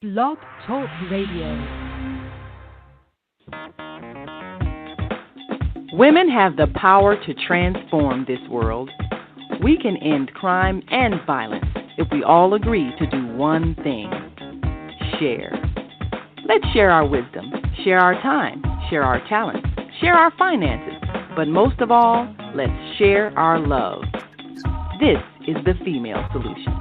Blog Talk Radio. Women have the power to transform this world. We can end crime and violence if we all agree to do one thing: share. Let's share our wisdom, share our time, share our talents, share our finances, but most of all, let's share our love. This is the Female Solution.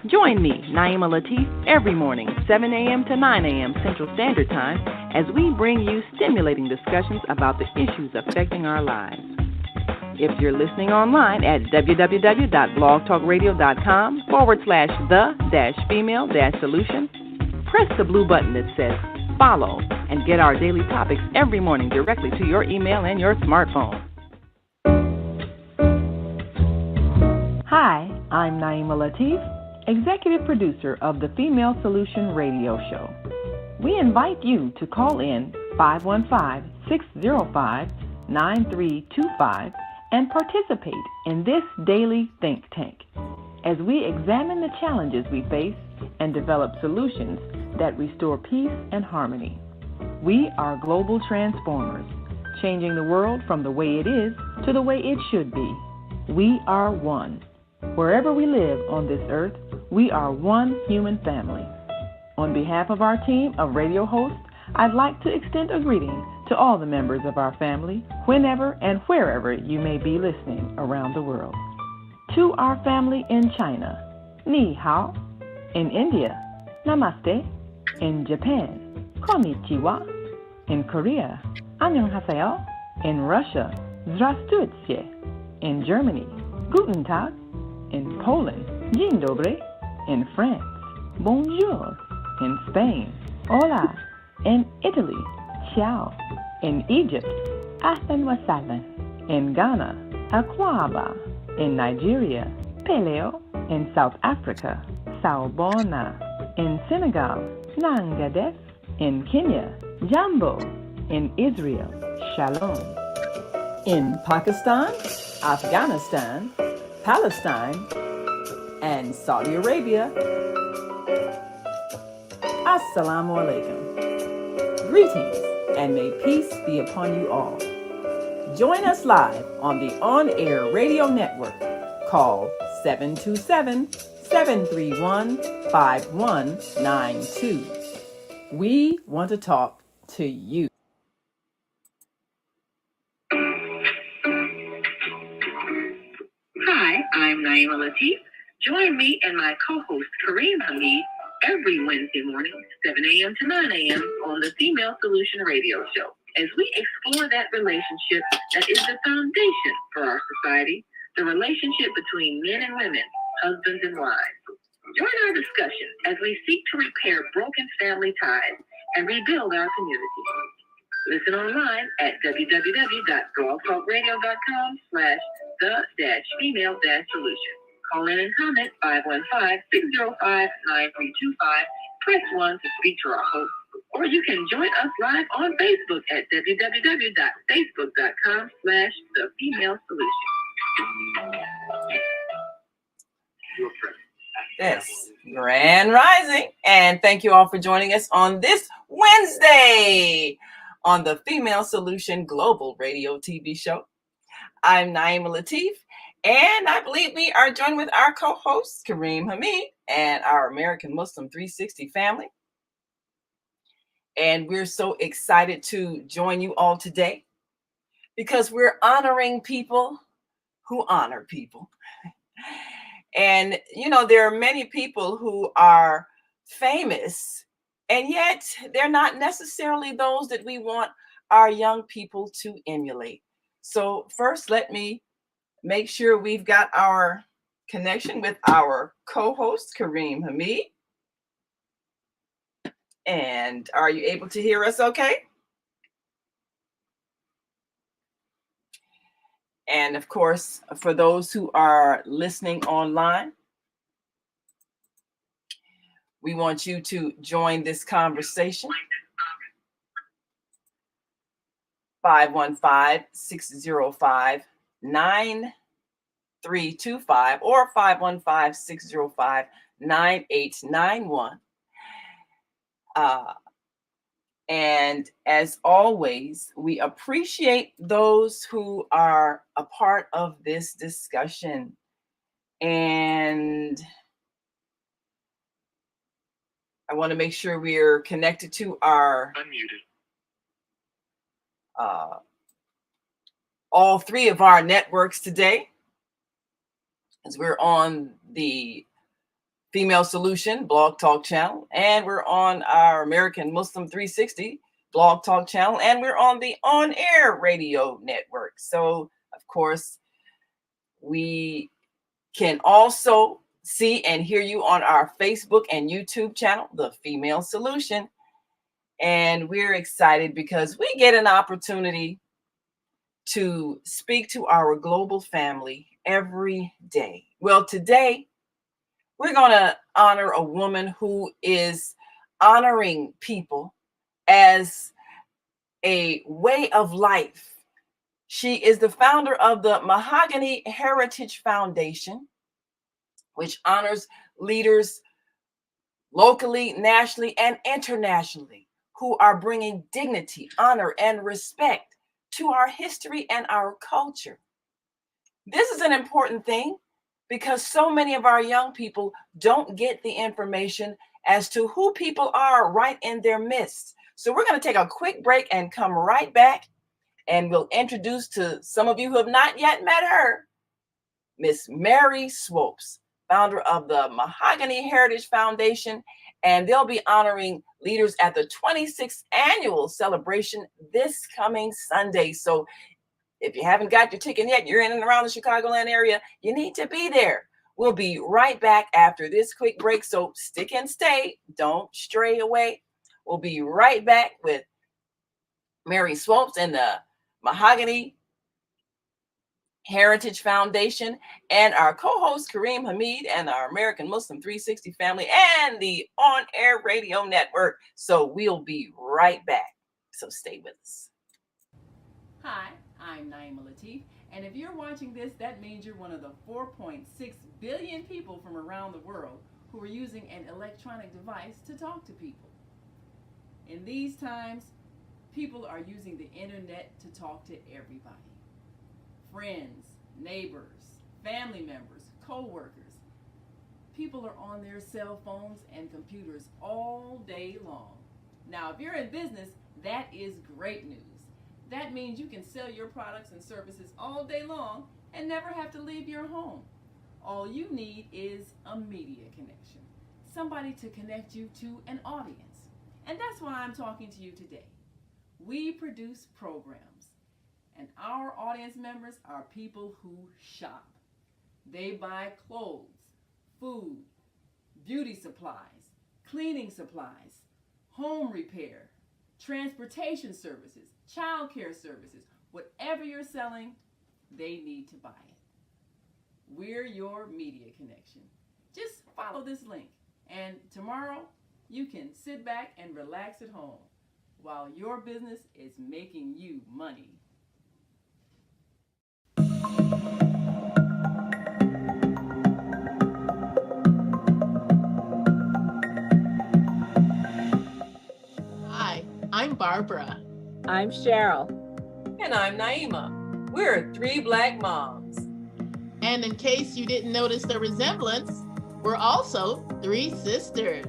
Join me, Naima Latif, every morning, 7 a.m. to 9 a.m. Central Standard Time, as we bring you stimulating discussions about the issues affecting our lives. If you're listening online at www.blogtalkradio.com/the-female-solution, press the blue button that says follow and get our daily topics every morning directly to your email and your smartphone. Hi, I'm Naima Latif, Executive Producer of the Female Solution Radio Show. We invite you to call in 515-605-9325 and participate in this daily think tank as we examine the challenges we face and develop solutions that restore peace and harmony. We are global transformers, changing the world from the way it is to the way it should be. We are one. Wherever we live on this earth, we are one human family. On behalf of our team of radio hosts, I'd like to extend a greeting to all the members of our family, whenever and wherever you may be listening around the world. To our family in China, Ni Hao. In India, Namaste. In Japan, Konnichiwa. In Korea, Annyeonghaseyo. In Russia, Здравствуйте. In Germany, Guten Tag. In Poland, Dzień dobry. In France, Bonjour. In Spain, Hola. In Italy, Ciao. In Egypt, Ahlan wa sahlan. In Ghana, Akwaba. In Nigeria, Peleo. In South Africa, Sawubona. In Senegal, Nangadef. In Kenya, Jambo. In Israel, Shalom. In Pakistan, Afghanistan, Palestine, and Saudi Arabia, Assalamu alaikum. Greetings, and may peace be upon you all. Join us live on the on-air radio network called 727-731-5192. We want to talk to you. Hi, I'm Naima Latif. Join me and my co-host Kareem Hamid every Wednesday morning, 7 a.m. to 9 a.m. on the Female Solution Radio Show, as we explore that relationship that is the foundation for our society, the relationship between men and women, husbands and wives. Join our discussion as we seek to repair broken family ties and rebuild our community. Listen online at www.blogtalkradio.com/the-female-solution. Call in and comment 515-605-9325. Press 1 to speak to our host. Or you can join us live on Facebook at www.facebook.com/the-female-solution. Yes, Grand Rising, and thank you all for joining us on this Wednesday on the Female Solution Global Radio TV show. I'm Naima Latif, and I believe we are joined with our co-host, Kareem Hamid, and our American Muslim 360 family. And we're so excited to join you all today because we're honoring people who honor people. And, you know, there are many people who are famous, and yet they're not necessarily those that we want our young people to emulate. So first, let me make sure we've got our connection with our co-host, Kareem Hamid. And are you able to hear us okay? And of course, for those who are listening online, we want you to join this conversation. 515-605-9325 or 515-605-9891. And as always, we appreciate those who are a part of this discussion. And I want to make sure we're connected to our all three of our networks today, as we're on the Female Solution Blog Talk channel, and we're on our American Muslim 360 Blog Talk channel, and we're on the On Air Radio Network. So, of course, we can also see and hear you on our Facebook and YouTube channel, The Female Solution. And we're excited because we get an opportunity to speak to our global family every day. Well, today, we're going to honor a woman who is honoring people as a way of life. She is the founder of the Mahogany Heritage Foundation, which honors leaders locally, nationally, and internationally who are bringing dignity, honor, and respect to our history and our culture. This is an important thing because so many of our young people don't get the information as to who people are right in their midst. So we're going to take a quick break and come right back, and we'll introduce to some of you who have not yet met her, Miss Mary Swopes, founder of the Mahogany Heritage Foundation, and they'll be honoring leaders at the 26th annual celebration this coming Sunday. So if you haven't got your ticket yet, you're in and around the Chicagoland area, you need to be there. We'll be right back after this quick break, so stick and stay. Don't stray away. We'll be right back with Mary Swopes and the Mahogany Heritage Foundation and our co-host Kareem Hamid and our American Muslim 360 family and the On Air Radio Network. So we'll be right back. So stay with us. Hi, I'm Naima Latif, and if you're watching this, that means you're one of the 4.6 billion people from around the world who are using an electronic device to talk to people. In these times, people are using the internet to talk to everybody. Friends, neighbors, family members, co-workers. People are on their cell phones and computers all day long. Now, if you're in business, that is great news. That means you can sell your products and services all day long and never have to leave your home. All you need is a media connection, somebody to connect you to an audience. And that's why I'm talking to you today. We produce programs, and our audience members are people who shop. They buy clothes, food, beauty supplies, cleaning supplies, home repair, transportation services, child care services. Whatever you're selling, they need to buy it. We're your media connection. Just follow this link, and tomorrow you can sit back and relax at home while your business is making you money. Hi, I'm Barbara. I'm Cheryl. And I'm Naima. We're three Black moms. And in case you didn't notice the resemblance, we're also three sisters.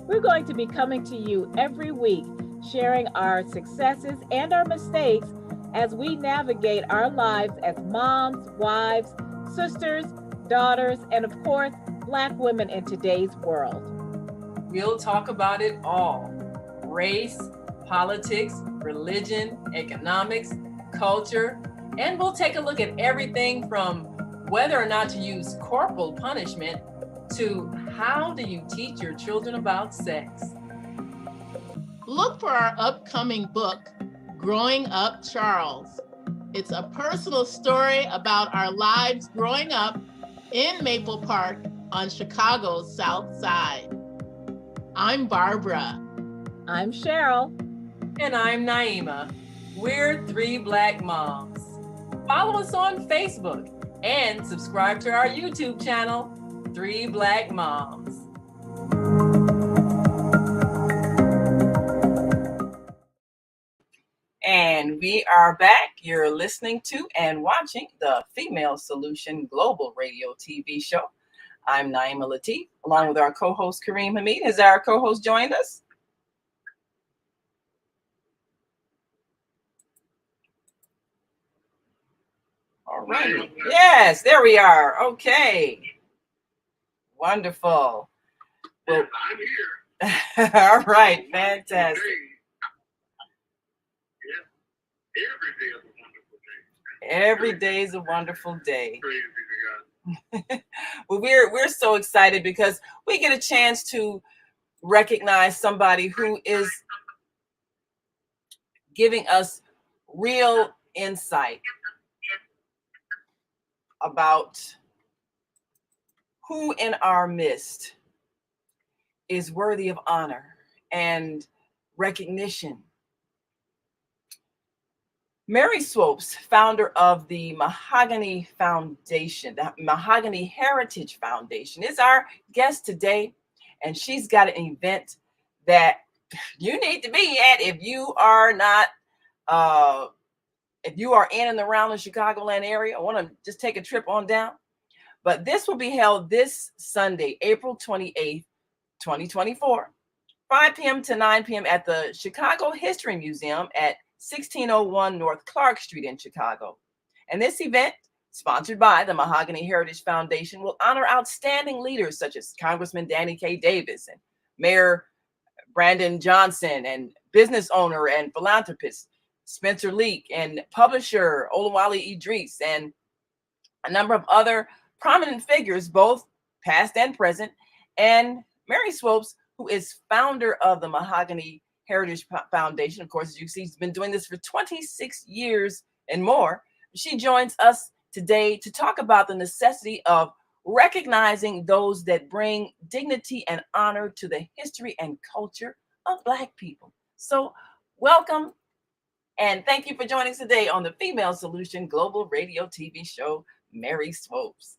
We're going to be coming to you every week, sharing our successes and our mistakes as we navigate our lives as moms, wives, sisters, daughters, and of course, Black women in today's world. We'll talk about it all: race, politics, religion, economics, culture, and we'll take a look at everything from whether or not to use corporal punishment to how do you teach your children about sex. Look for our upcoming book, Growing Up Charles. It's a personal story about our lives growing up in Maple Park on Chicago's South Side. I'm Barbara. I'm Cheryl. And I'm Naima. We're three Black moms. Follow us on Facebook and subscribe to our YouTube channel, Three Black Moms. And we are back. You're listening to and watching the Female Solution Global Radio TV show. I'm Naima Latif, along with our co-host Kareem Hamid. Has our co-host joined us? All right. Yes, there we are. Okay. Wonderful. Well, I'm here. all right. Fantastic. Every day is a wonderful day. Every day is a wonderful day. Praise be to God. Well, we're so excited because we get a chance to recognize somebody who is giving us real insight about who in our midst is worthy of honor and recognition. Mary Swopes, founder of the Mahogany Foundation, the Mahogany Heritage Foundation, is our guest today, and she's got an event that you need to be at if you are not, if you are in and around the Chicagoland area. I want to just take a trip on down. But this will be held this Sunday, April 28th, 2024, 5 p.m. to 9 p.m. at the Chicago History Museum at 1601 North Clark Street in Chicago. And this event, sponsored by the Mahogany Heritage Foundation, will honor outstanding leaders such as Congressman Danny K. Davis and Mayor Brandon Johnson, and business owner and philanthropist Spencer Leak, and publisher Olawale Idris, and a number of other prominent figures, both past and present. And Mary Swopes, who is founder of the Mahogany Heritage Foundation, of course, as you see, she's been doing this for 26 years and more. She joins us today to talk about the necessity of recognizing those that bring dignity and honor to the history and culture of Black people. So welcome, and thank you for joining us today on the Female Solution Global Radio TV show, Mary Swopes.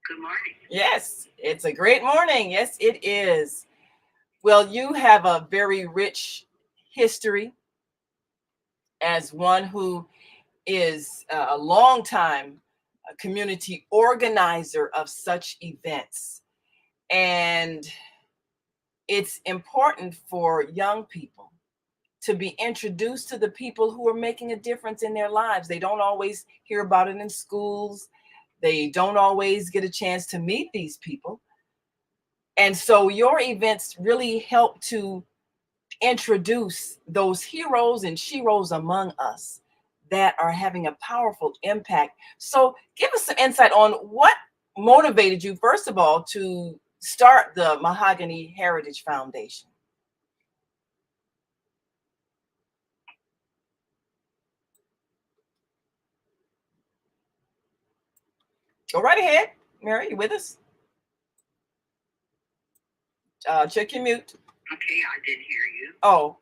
Good morning. Yes, it's a great morning. Yes, it is. Well, you have a very rich history as one who is a longtime community organizer of such events. And it's important for young people to be introduced to the people who are making a difference in their lives. They don't always hear about it in schools. They don't always get a chance to meet these people. And so your events really help to introduce those heroes and sheroes among us that are having a powerful impact. So give us some insight on what motivated you, first of all, to start the Mahogany Heritage Foundation. Go right ahead, Mary, you with us? Check your mute. Okay, I didn't hear you. Oh,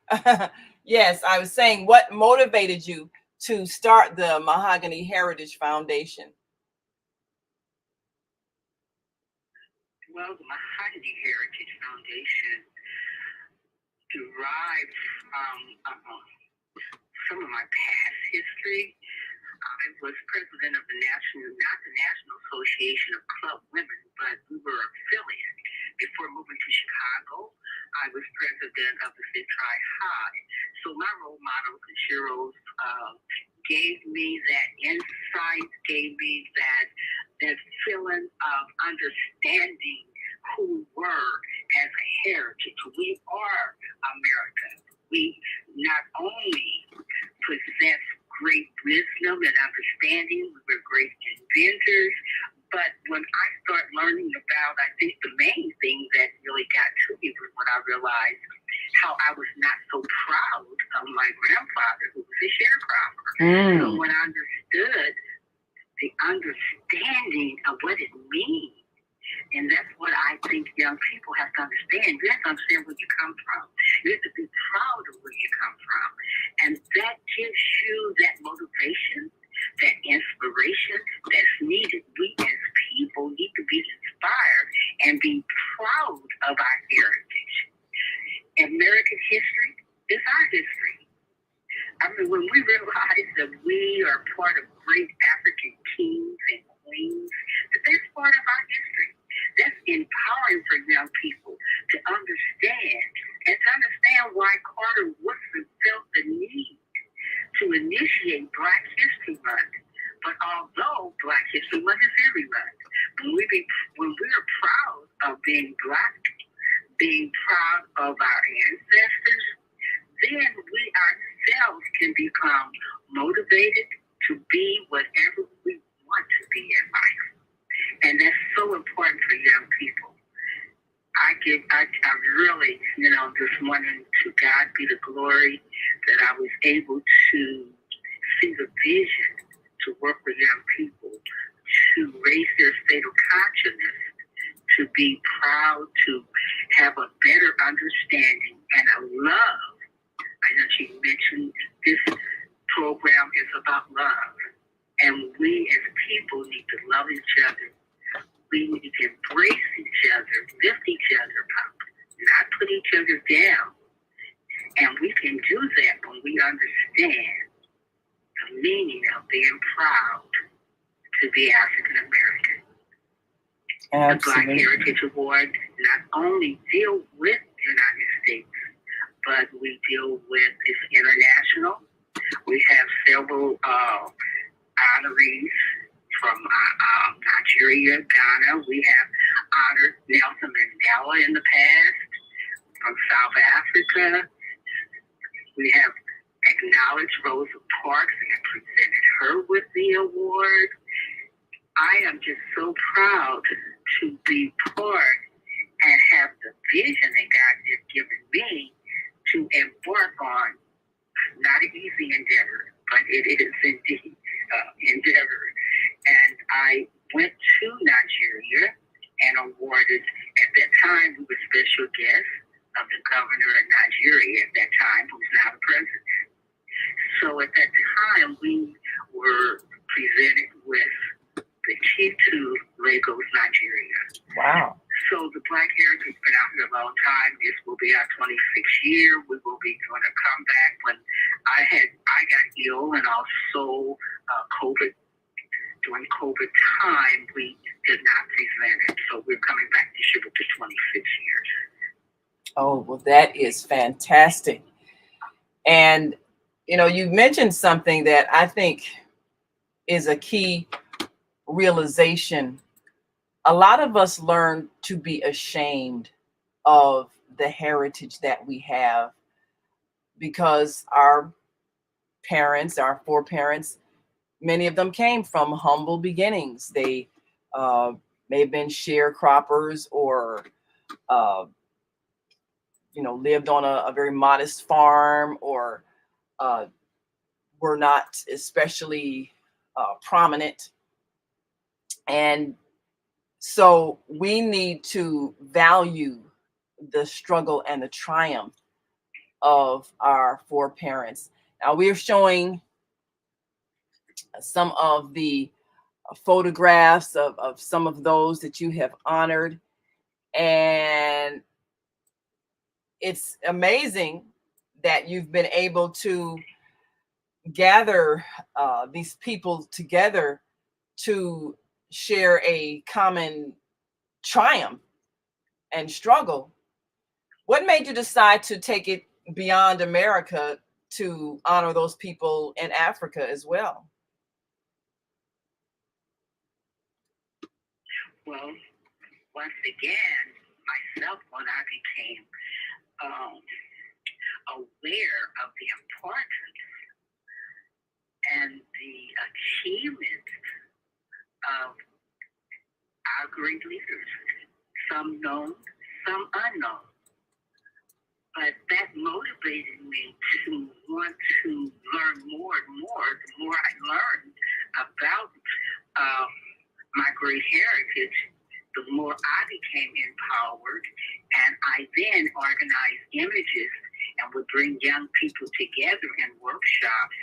yes, I was saying, what motivated you to start the Mahogany Heritage Foundation? Well, the Mahogany Heritage Foundation derives from some of my past history. I was president of the National Association of Club Women, but we were affiliate. Before moving to Chicago, I was president of the Fit Try High. So my role models and heroes gave me that insight, gave me that feeling of understanding who we were as a heritage. We are America. We not only possess great wisdom and understanding, we were great inventors, but when I start learning about, I think the main thing that really got to me was when I realized how I was not so proud of my grandfather, who was a sharecropper. So when I understood the understanding of what it means, and that's what I think young people have to understand. You have to understand where you come from. You have to be proud of where you come from. And that gives you that motivation, that inspiration that's needed. We as people need to be inspired and be proud of our heritage. And very much. When we're proud of being Black, being proud of our ancestors, then we ourselves can become motivated to be whatever we want to be in life. And that's so important for young people. I really, this morning, to God be the glory that I was able to see the vision to work with young people, to raise their state of consciousness, to be proud, to have a better understanding and a love. I know she mentioned this program is about love. And we as people need to love each other. We need to embrace each other, lift each other up, not put each other down. And we can do that when we understand the meaning of being proud to be African American. The Black Heritage Award not only deal with the United States, but we deal with it's international. We have several honorees from Nigeria, Ghana. We have honored Nelson Mandela in the past from South Africa. We have acknowledged Rosa Parks and presented her with the award. I am just so proud to be part and have the vision that God has given me to embark on not an easy endeavor, but it is indeed endeavor. And I went to Nigeria and awarded, at that time, we were special guests of the governor of Nigeria at that time, who's now the president. So at that time, we were presented with the key to Lagos, Nigeria. Wow. So the Black Heritage has been out here a long time. This will be our 26th year. We will be doing a comeback. When I got ill and also COVID, during COVID time, we did not present it. So we're coming back this year with the 26 years. Oh, well, that is fantastic. And, you mentioned something that I think is a key realization. A lot of us learn to be ashamed of the heritage that we have because our parents, our foreparents, many of them came from humble beginnings. They may have been sharecroppers or, lived on a very modest farm or were not especially prominent. And so we need to value the struggle and the triumph of our foreparents. Now we're showing some of the photographs of some of those that you have honored. And it's amazing that you've been able to gather these people together to share a common triumph and struggle. What made you decide to take it beyond America to honor those people in Africa as well? Well, once again, myself, when I became aware of the importance and the achievement of our great leaders, some known, some unknown. But that motivated me to want to learn more and more. The more I learned about my great heritage, the more I became empowered. And I then organized images and would bring young people together in workshops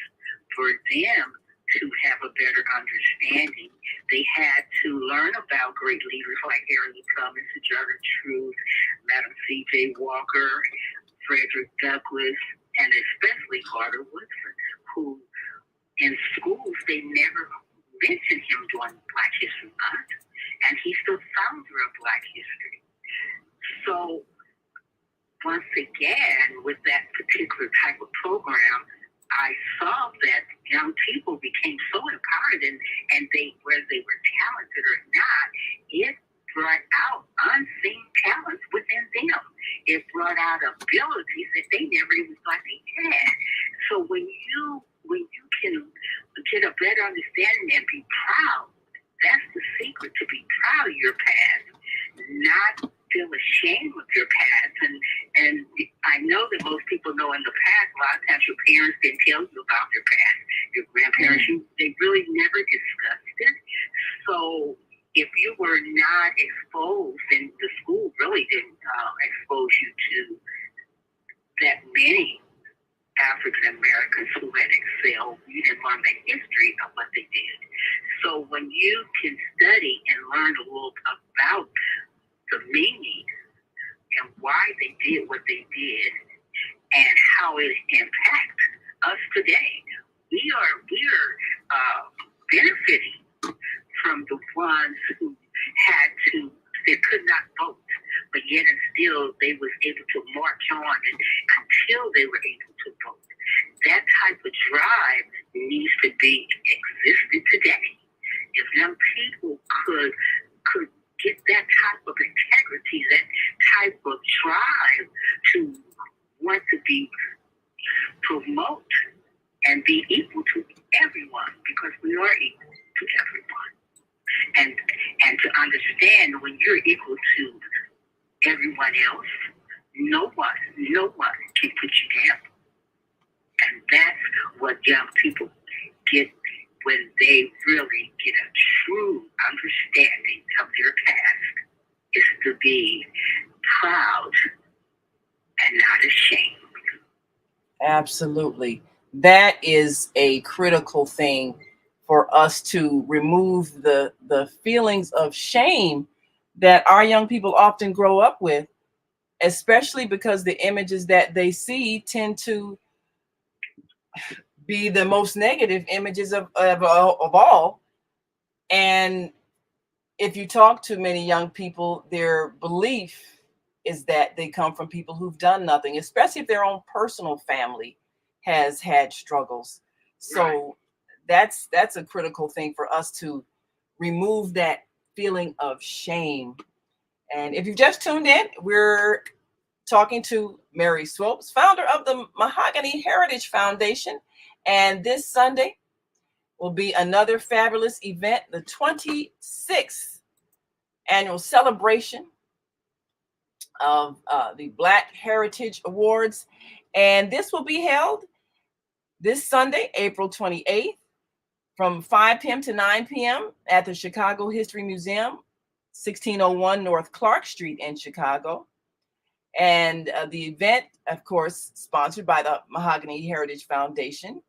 for them to have a better understanding. They had to learn about great leaders like Harriet Tubman, Gertrude Truth, Madam C.J. Walker, Frederick Douglass, and especially Carter Woodson, who in schools they never mentioned him during Black History Month, and he's the founder of Black history. So once again, with that particular type of program, I saw that young people became so empowered, and they, whether they were talented or not, it brought out unseen talents within them. It brought out abilities that they never even thought they had. So when you can get a better understanding and be proud, that's the secret, to be proud of your past, not feel ashamed of your past. And I know that most people know in the past, a lot of times your parents didn't tell you about their past. Your grandparents, they really never discussed it. So if you were not exposed, and the school really didn't expose you to that many African Americans who had excelled, you didn't learn the history of what they did. So when you can study and learn a little about the meaning and why they did what they did and how it impacts us today, we are benefiting from the ones who they could not vote, but yet and still they was able to march on until they were able to vote. That type of drive needs to be existed today. If young people could get that type of integrity, that type of drive to want to be promote and be equal to everyone, because we are equal to everyone. And to understand, when you're equal to everyone else, no one can put you down. And that's what young people get when they really get a true understanding of their past, is to be proud and not ashamed. Absolutely. That is a critical thing for us to remove the feelings of shame that our young people often grow up with, especially because the images that they see tend to be the most negative images of all. And if you talk to many young people, their belief is that they come from people who've done nothing, especially if their own personal family has had struggles. So that's a critical thing for us to remove that feeling of shame. And if you've just tuned in, we're talking to Mary Swopes, founder of the Mahogany Heritage Foundation. And this Sunday will be another fabulous event, the 26th annual celebration of the Black Heritage Awards. And this will be held this Sunday, April 28th, from 5 p.m. to 9 p.m. at the Chicago History Museum, 1601 North Clark Street in Chicago. And the event, of course, sponsored by the Mahogany Heritage Foundation,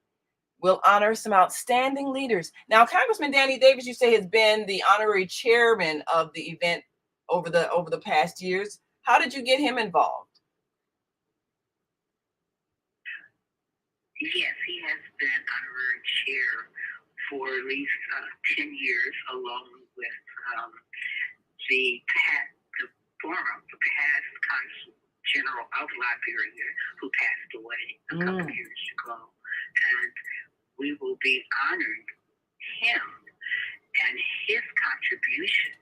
will honor some outstanding leaders. Now, Congressman Danny Davis, you say, has been the honorary chairman of the event over the past years. How did you get him involved? Yes, he has been honorary chair for at least 10 years, along with the past consul general of Liberia, who passed away a couple of years ago. And we will be honoring him and his contribution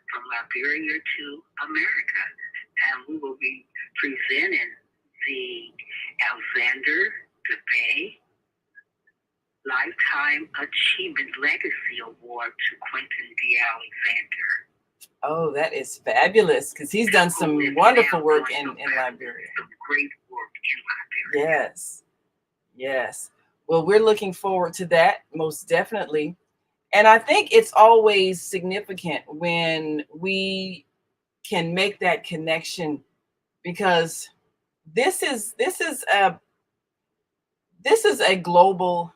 from Liberia to America. And we will be presenting the Alexander DeBay Lifetime Achievement Legacy Award to Quentin D. Alexander. Oh, that is fabulous, because he's done some wonderful work in Liberia. Some great work in Liberia. Yes. Well, we're looking forward to that, most definitely. And I think it's always significant when we can make that connection, because this is a global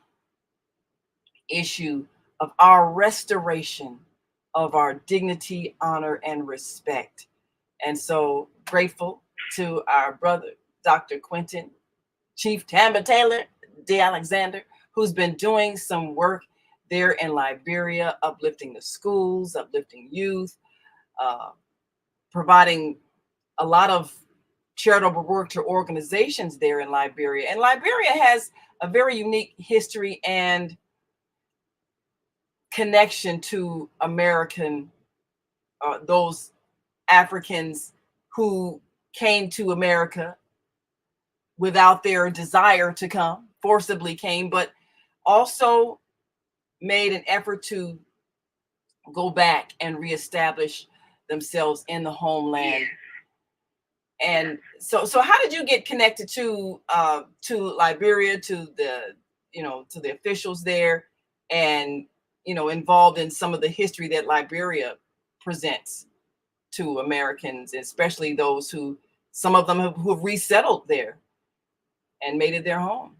issue of our restoration of our dignity, honor, and respect. And so grateful to our brother, Dr. Quentin, Chief Tamba Taylor D. Alexander, who's been doing some work there in Liberia, uplifting the schools, uplifting youth, providing a lot of charitable work to organizations there in Liberia. And Liberia has a very unique history and connection to American, those Africans who came to America without their desire to come, forcibly came, but also made an effort to go back and reestablish themselves in the homeland. And so how did you get connected to Liberia, to the officials there, and involved in some of the history that Liberia presents to Americans, especially those who, some of them who have resettled there and made it their home?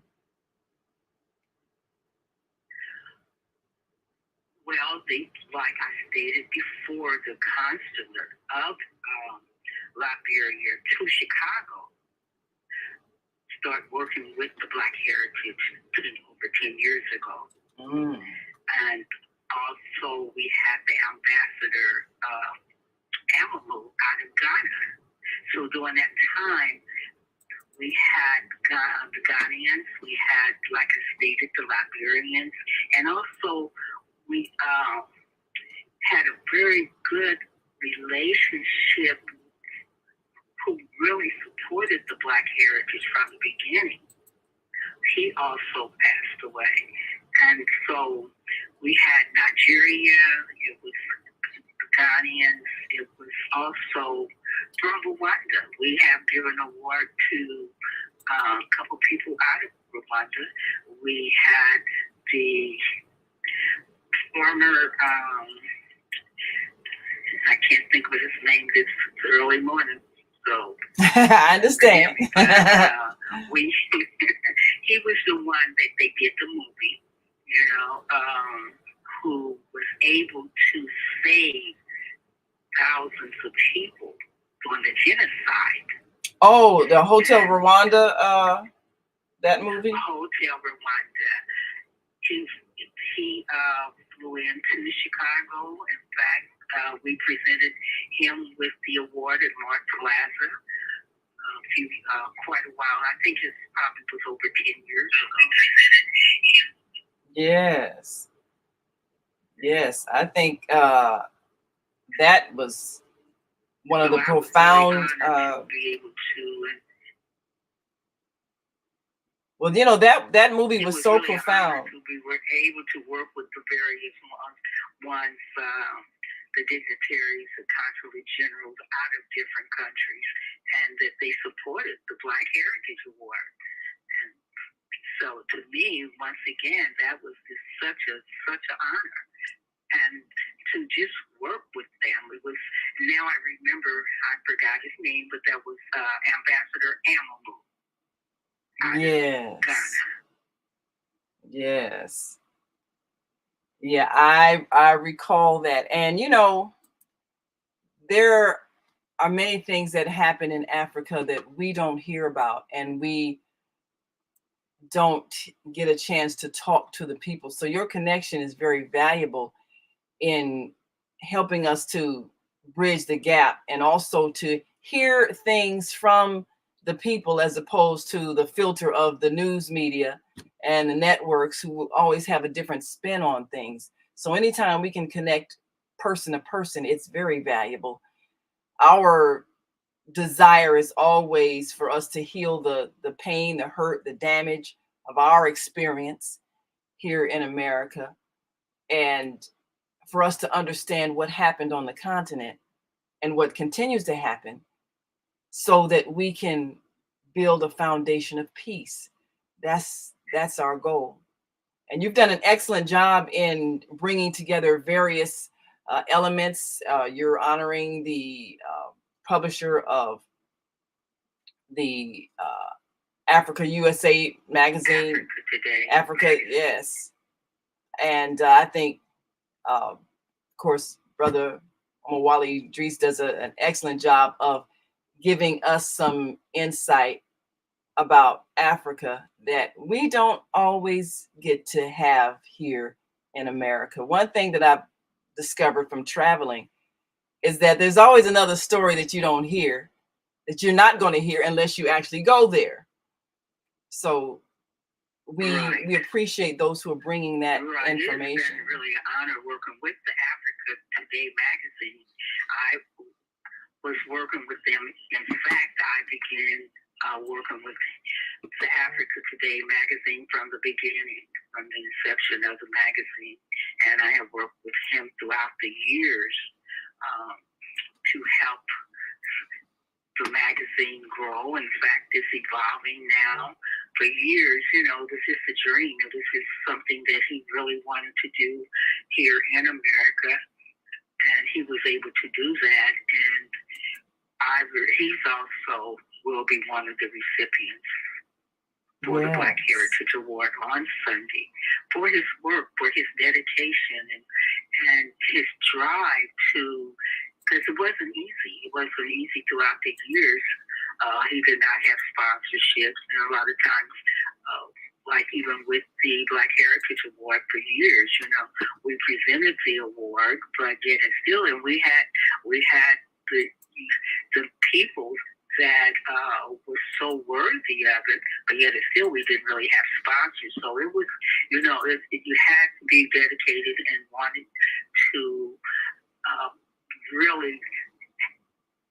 Well, like I stated before, the consular of Liberia to Chicago started working with the Black Heritage over 10 years ago. And also we had the ambassador Amalu out of Ghana. So during that time, we had the Ghanaians, we had, like I stated, the Liberians, and also we had a very good relationship who really supported the Black heritage from the beginning. He also passed away. And so we had Nigeria, it was the Ghanaians, it was also from Rwanda. We have given an award to a couple people out of Rwanda. We had the former, I can't think of his name this early morning. So I understand. He was the one that they did the movie, who was able to save thousands of people during the genocide. Oh, the Hotel Rwanda, that movie? Hotel Rwanda. He flew into Chicago. In fact, we presented him with the award at Mark Plaza quite a while. I think it probably was over 10 years ago. Yes. I think that was one of the profound. Be able to. Well, that movie was so really profound. We were able to work with the various ones, the dignitaries, the consulate generals out of different countries, and that they supported the Black Heritage Award. And so, to me, once again, that was just such an honor, and to just work with them. It was, now I remember, I forgot his name, but that was Ambassador Amalu. Yes. Yeah, I recall that. And there are many things that happen in Africa that we don't hear about, and we don't get a chance to talk to the people. So your connection is very valuable in helping us to bridge the gap, and also to hear things from the people as opposed to the filter of the news media and the networks, who always have a different spin on things. So anytime we can connect person to person, it's very valuable. Our desire is always for us to heal the pain, the hurt, the damage of our experience here in America, and for us to understand what happened on the continent and what continues to happen, so that we can build a foundation of peace. That's our goal. And you've done an excellent job in bringing together various elements. You're honoring the publisher of the Africa USA magazine, Africa, yes. And I think, of course, Brother Omowale Idris does an excellent job of giving us some insight about Africa that we don't always get to have here in America. One thing that I've discovered from traveling is that there's always another story that you don't hear, that you're not going to hear unless you actually go there. So we appreciate those who are bringing that information. It's been really an honor working with the Africa Today magazine. I was working with them. In fact, I began working with the Africa Today magazine from the beginning, from the inception of the magazine, and I have worked with him throughout the years to help the magazine grow. In fact, it's evolving now. For years, this is the dream. This is something that he really wanted to do here in America, and he was able to do that. And he's also will be one of the recipients for the Black Heritage Award on Sunday for his work, for his dedication, and his drive to. Because it wasn't easy. It wasn't easy throughout the years. He did not have sponsorships, and a lot of times, like even with the Black Heritage Award for years, we presented the award, but yet and still, and we had the people that were so worthy of it, but yet and still, we didn't really have sponsors. So it was, you had to be dedicated and wanted to. Really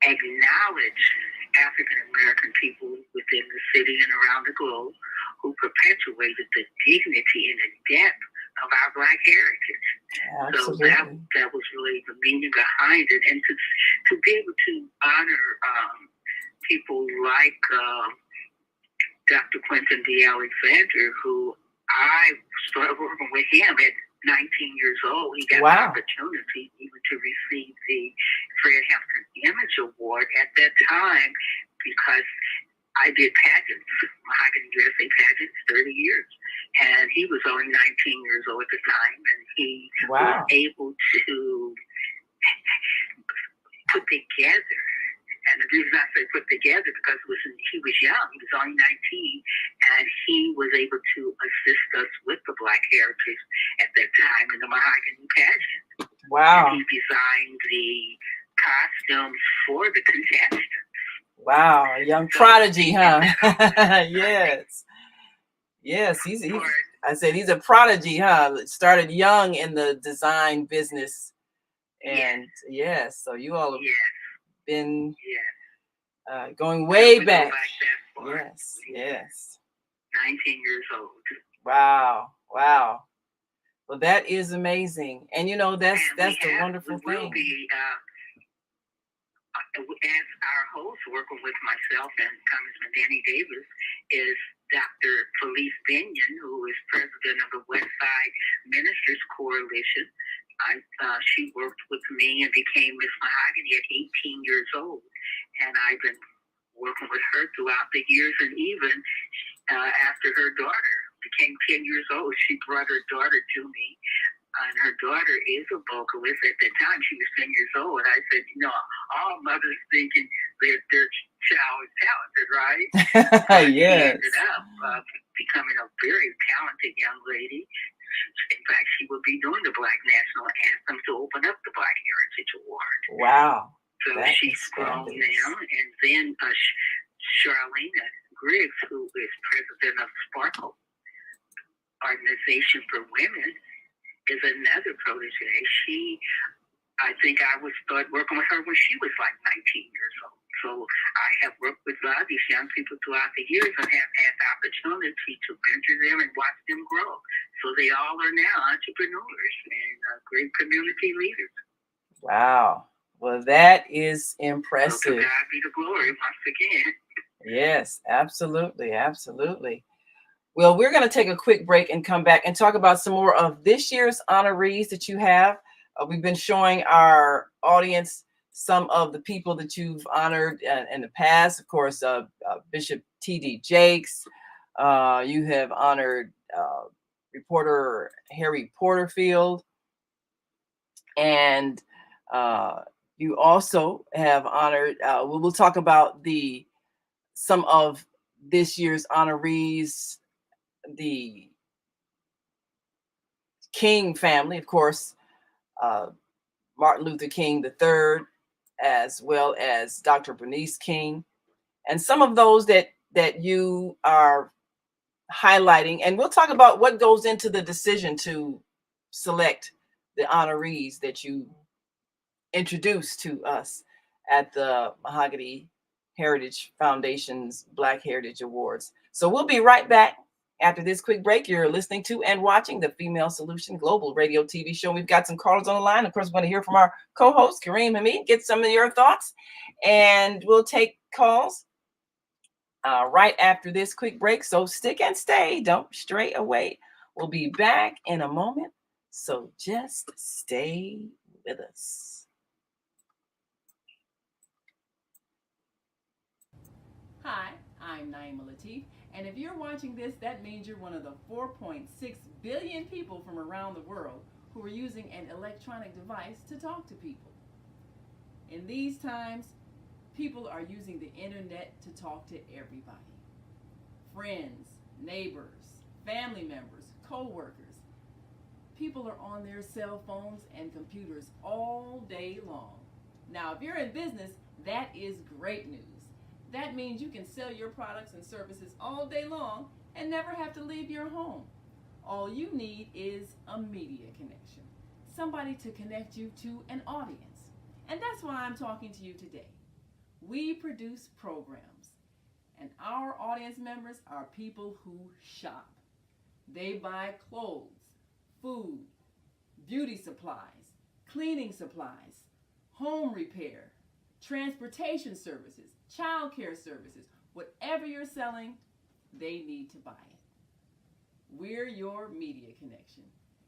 acknowledge African American people within the city and around the globe who perpetuated the dignity and the depth of our Black heritage. Absolutely. So that was really the meaning behind it, and to be able to honor people like Dr. Quentin D. Alexander, who I started working with him at 19 years old. He got the opportunity even to receive the Fred Hampton Image Award at that time because I did pageants, Mahogany USA pageants, 30 years. And he was only 19 years old at the time, and he was able to put together. And the reason I say put together because he was young. He was only 19, and he was able to assist us with the Black heritage at that time in the Mahogany pageant. Wow. And he designed the costumes for the contestants. Wow, a young prodigy, huh? Yes. Yes, I said he's a prodigy, huh? Started young in the design business. And so you all have been going way back. Yes. 19 years old. Wow. Well, that is amazing. And that's the wonderful thing. As our host, working with myself and Congressman Danny Davis, is Dr. Felice Binion, who is president of the West Side Ministers Coalition. She worked with me and became Miss Mahogany at 18 years old. And I've been working with her throughout the years, and even after her daughter became 10 years old, she brought her daughter to me. And her daughter is a vocalist. At that time, she was 10 years old. And I said, all mothers thinking their child is talented, right? Yes. She ended up becoming a very talented young lady. In fact, she will be doing the Black National Anthem to open up the Black Heritage Award. Wow. So she's grown now. And then Charlene Griggs, who is president of Sparkle Organization for Women, is another protege. I think I would start working with her when she was like 19 years old. So I have worked with a lot of these young people throughout the years and have had the opportunity to mentor them and watch them grow. So they all are now entrepreneurs and great community leaders. Wow. Well, that is impressive. So to God be the glory once again. Yes, absolutely. Well, we're going to take a quick break and come back and talk about some more of this year's honorees that you have. We've been showing our audience some of the people that you've honored in the past. Of course, Bishop T.D. Jakes. You have honored reporter Harry Porterfield. And you also have honored, we'll talk about some of this year's honorees, the King family, of course, Martin Luther King III, as well as Dr. Bernice King, and some of those that you are highlighting, and we'll talk about what goes into the decision to select the honorees that you introduced to us at the Mahogany Heritage Foundation's Black Heritage Awards. So we'll be right back after this quick break. You're listening to and watching the Female Solution Global Radio TV show. We've got some callers on the line. Of course, we're going to hear from our co-host, Kareem Hamid, get some of your thoughts, and we'll take calls right after this quick break. So stick and stay. Don't stray away. We'll be back in a moment. So just stay with us. Hi, I'm Naima Latif, and if you're watching this, that means you're one of the 4.6 billion people from around the world who are using an electronic device to talk to people. In these times, people are using the internet to talk to everybody. Friends, neighbors, family members, co-workers. People are on their cell phones and computers all day long. Now, if you're in business, that is great news. That means you can sell your products and services all day long and never have to leave your home. All you need is a media connection, somebody to connect you to an audience. And that's why I'm talking to you today. We produce programs, and our audience members are people who shop. They buy clothes, food, beauty supplies, cleaning supplies, home repair, transportation services, child care services. Whatever you're selling, they need to buy it. We're your media connection.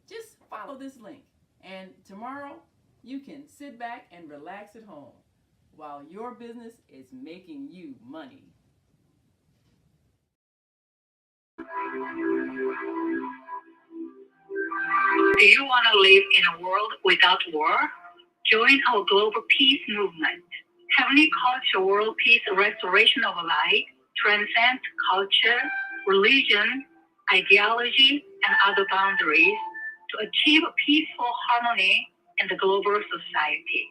Just follow this link, and tomorrow you can sit back and relax at home while your business is making you money. Do you want to live in a world without war? Join our global peace movement. Heavenly Culture World Peace Restoration of Light transcends culture, religion, ideology, and other boundaries to achieve peaceful harmony in the global society.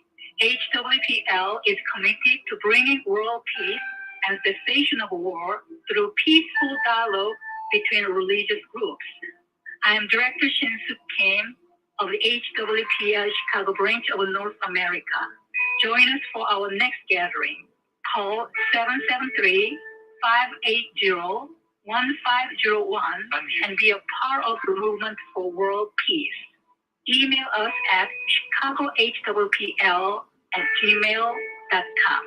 HWPL is committed to bringing world peace and cessation of war through peaceful dialogue between religious groups. I am Director Shin-Suk Kim of the HWPL Chicago branch of North America. Join us for our next gathering. Call 773-580-1501 and be a part of the movement for world peace. Email us at chicagohwpl@gmail.com.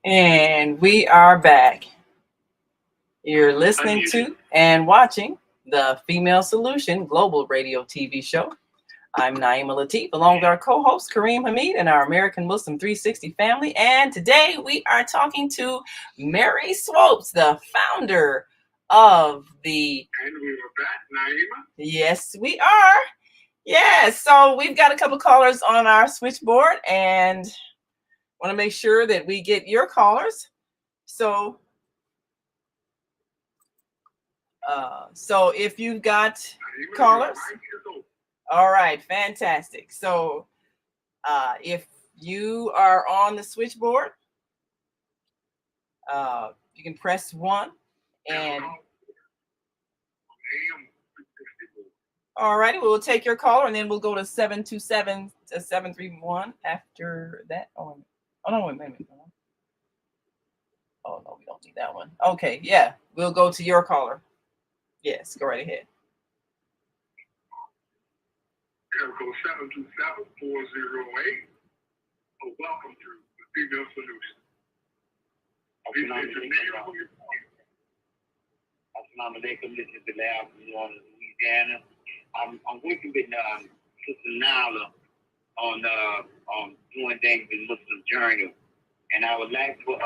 And we are back. You're listening to and watching the Female Solution Global Radio TV show. I'm Naima Latif, along with our co-host Kareem Hamid and our American Muslim 360 family. And today we are talking to Mary Swopes, the founder of the... And we were back, Naima. Yes, we are. Yes, so we've got a couple callers on our switchboard and want to make sure that we get your callers. So if you've got callers, all right, fantastic. So if you are on the switchboard, you can press 1 and all righty, we'll take your caller and then we'll go to 727 to 731 after that. Oh no, wait a minute. Oh no, we don't need that one. Okay, yeah, we'll go to your caller. Yes, go right ahead. Go 727-408. Welcome to the Female Solution. Mama Lakem, this is the lab from New Orleans, Louisiana. I'm working with Sister Nala on doing things with Muslim Journal, and I would like for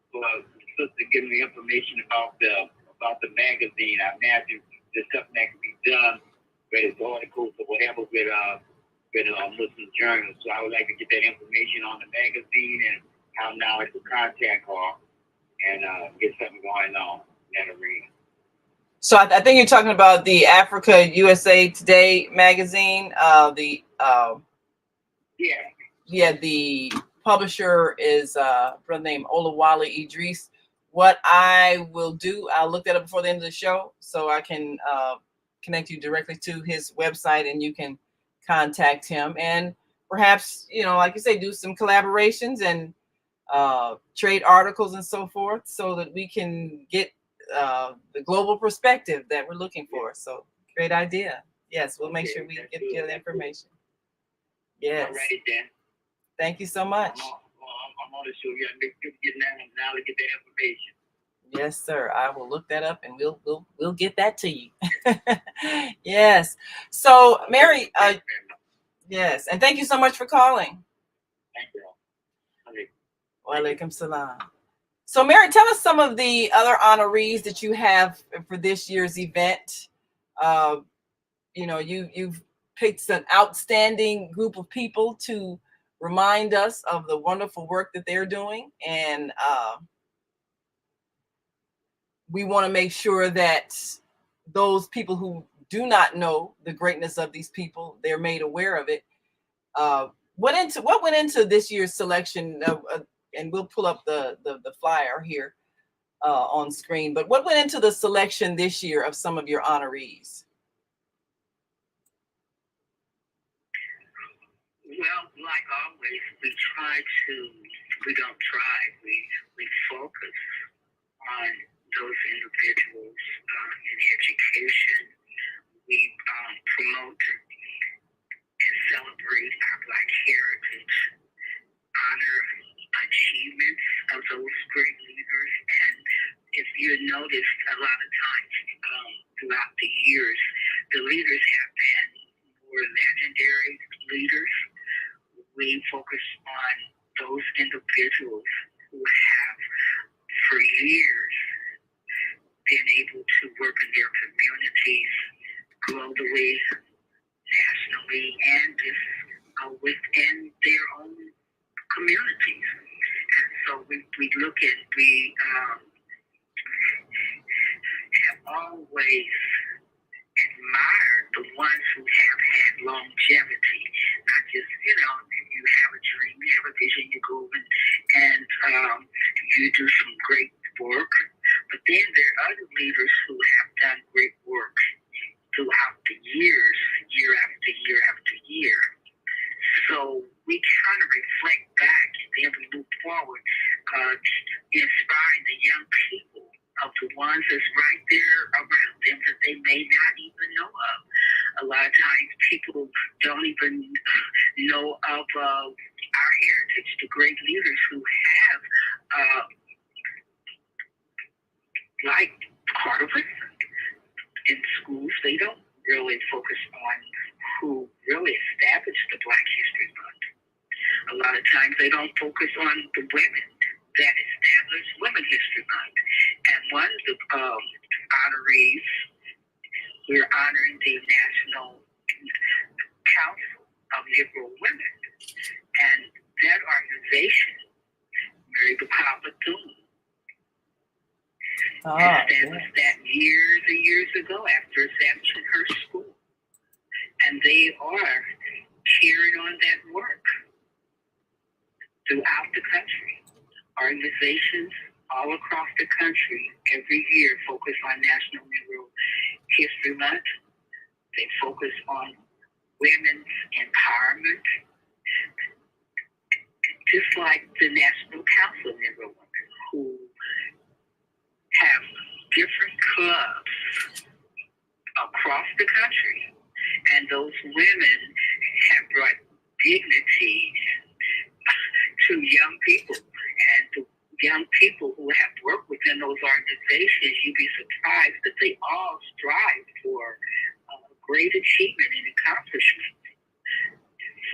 Sister to give me information about the magazine. I imagine there's something that can be done, whether it's articles or whatever with Muslim Journal. So I would like to get that information on the magazine and how now it's a contact her and get something going on in that arena. So I think you're talking about the Africa USA Today magazine. The publisher is a brother named Olawale Idris. What I will do, I'll look that up before the end of the show so I can connect you directly to his website and you can contact him and perhaps, like you say, do some collaborations and trade articles and so forth so that we can get the global perspective that we're looking for. So great idea. Yes, we'll make sure we get the information. Yes. All right, then. Thank you so much. I'm on the show. You gotta make sure you get now to get that information. Yes, sir. I will look that up and we'll get that to you. Yes. So Mary, yes, and thank you so much for calling. Thank you. Wa alaikum salam. So Mary, tell us some of the other honorees that you have for this year's event. You've picked an outstanding group of people to remind us of the wonderful work that they're doing. And we want to make sure that those people who do not know the greatness of these people, they're made aware of it. What went into this year's selection and we'll pull up the flyer here on screen. But what went into the selection this year of some of your honorees? Well, like always, we focus on those individuals in education. We promote and celebrate our Black heritage, honor achievements of those great leaders. And if you notice, a lot of times throughout the years, the leaders have been more legendary leaders. We focus on those individuals who have, for years, been able to work in their communities globally, nationally, and just within their own communities. And so we look at, we have always admired the ones who have had longevity, not just, you have a dream, you have a vision, you go and you do some great work, but then there are other leaders who have done great work throughout the years, year after year after year. So we kind of reflect back and then we move forward, inspiring the young people of the ones that's right there around them that they may not even know of. A lot of times people don't even know of our heritage, the great leaders who have, like Carter in schools, they don't really focus on who really established the Black History Month. A lot of times they don't focus on the women that established Women History Month. And one of the honorees, we're honoring the National Council of Liberal Women. And that organization, Mary Papa Thune, established that years and years ago after establishing her school. And they are carrying on that work throughout the country. Organizations all across the country every year focus on National Negro History Month. They focus on women's empowerment, just like the National Council of Negro Women, who have different clubs across the country. And those women have brought dignity to young people. And the young people who have worked within those organizations, you'd be surprised that they all strive for great achievement and accomplishment.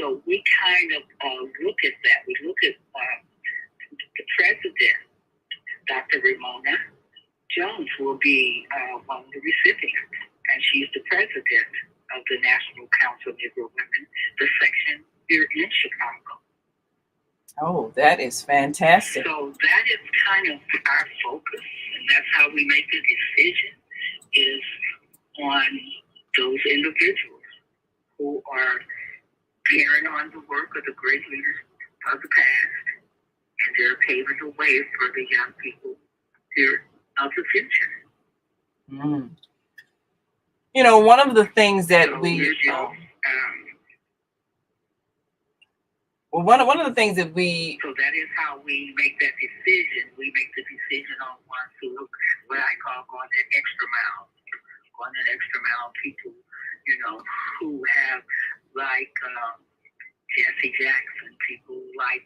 So we kind of look at that. We look at the president, Dr. Ramona Jones, will be one of the recipients, and she's the president of the National Council of Negro Women, the section here in Chicago. Oh, that is fantastic. So that is kind of our focus, and that's how we make the decision, is on those individuals who are carrying on the work of the great leaders of the past, and they're paving the way for the young people here of the future. Mm. You know, one of the things that So one of the things that we So that is how we make that decision. We make the decision on ones who look what I call going that extra mile. Going that extra mile, people, you know, who have like Jesse Jackson, people like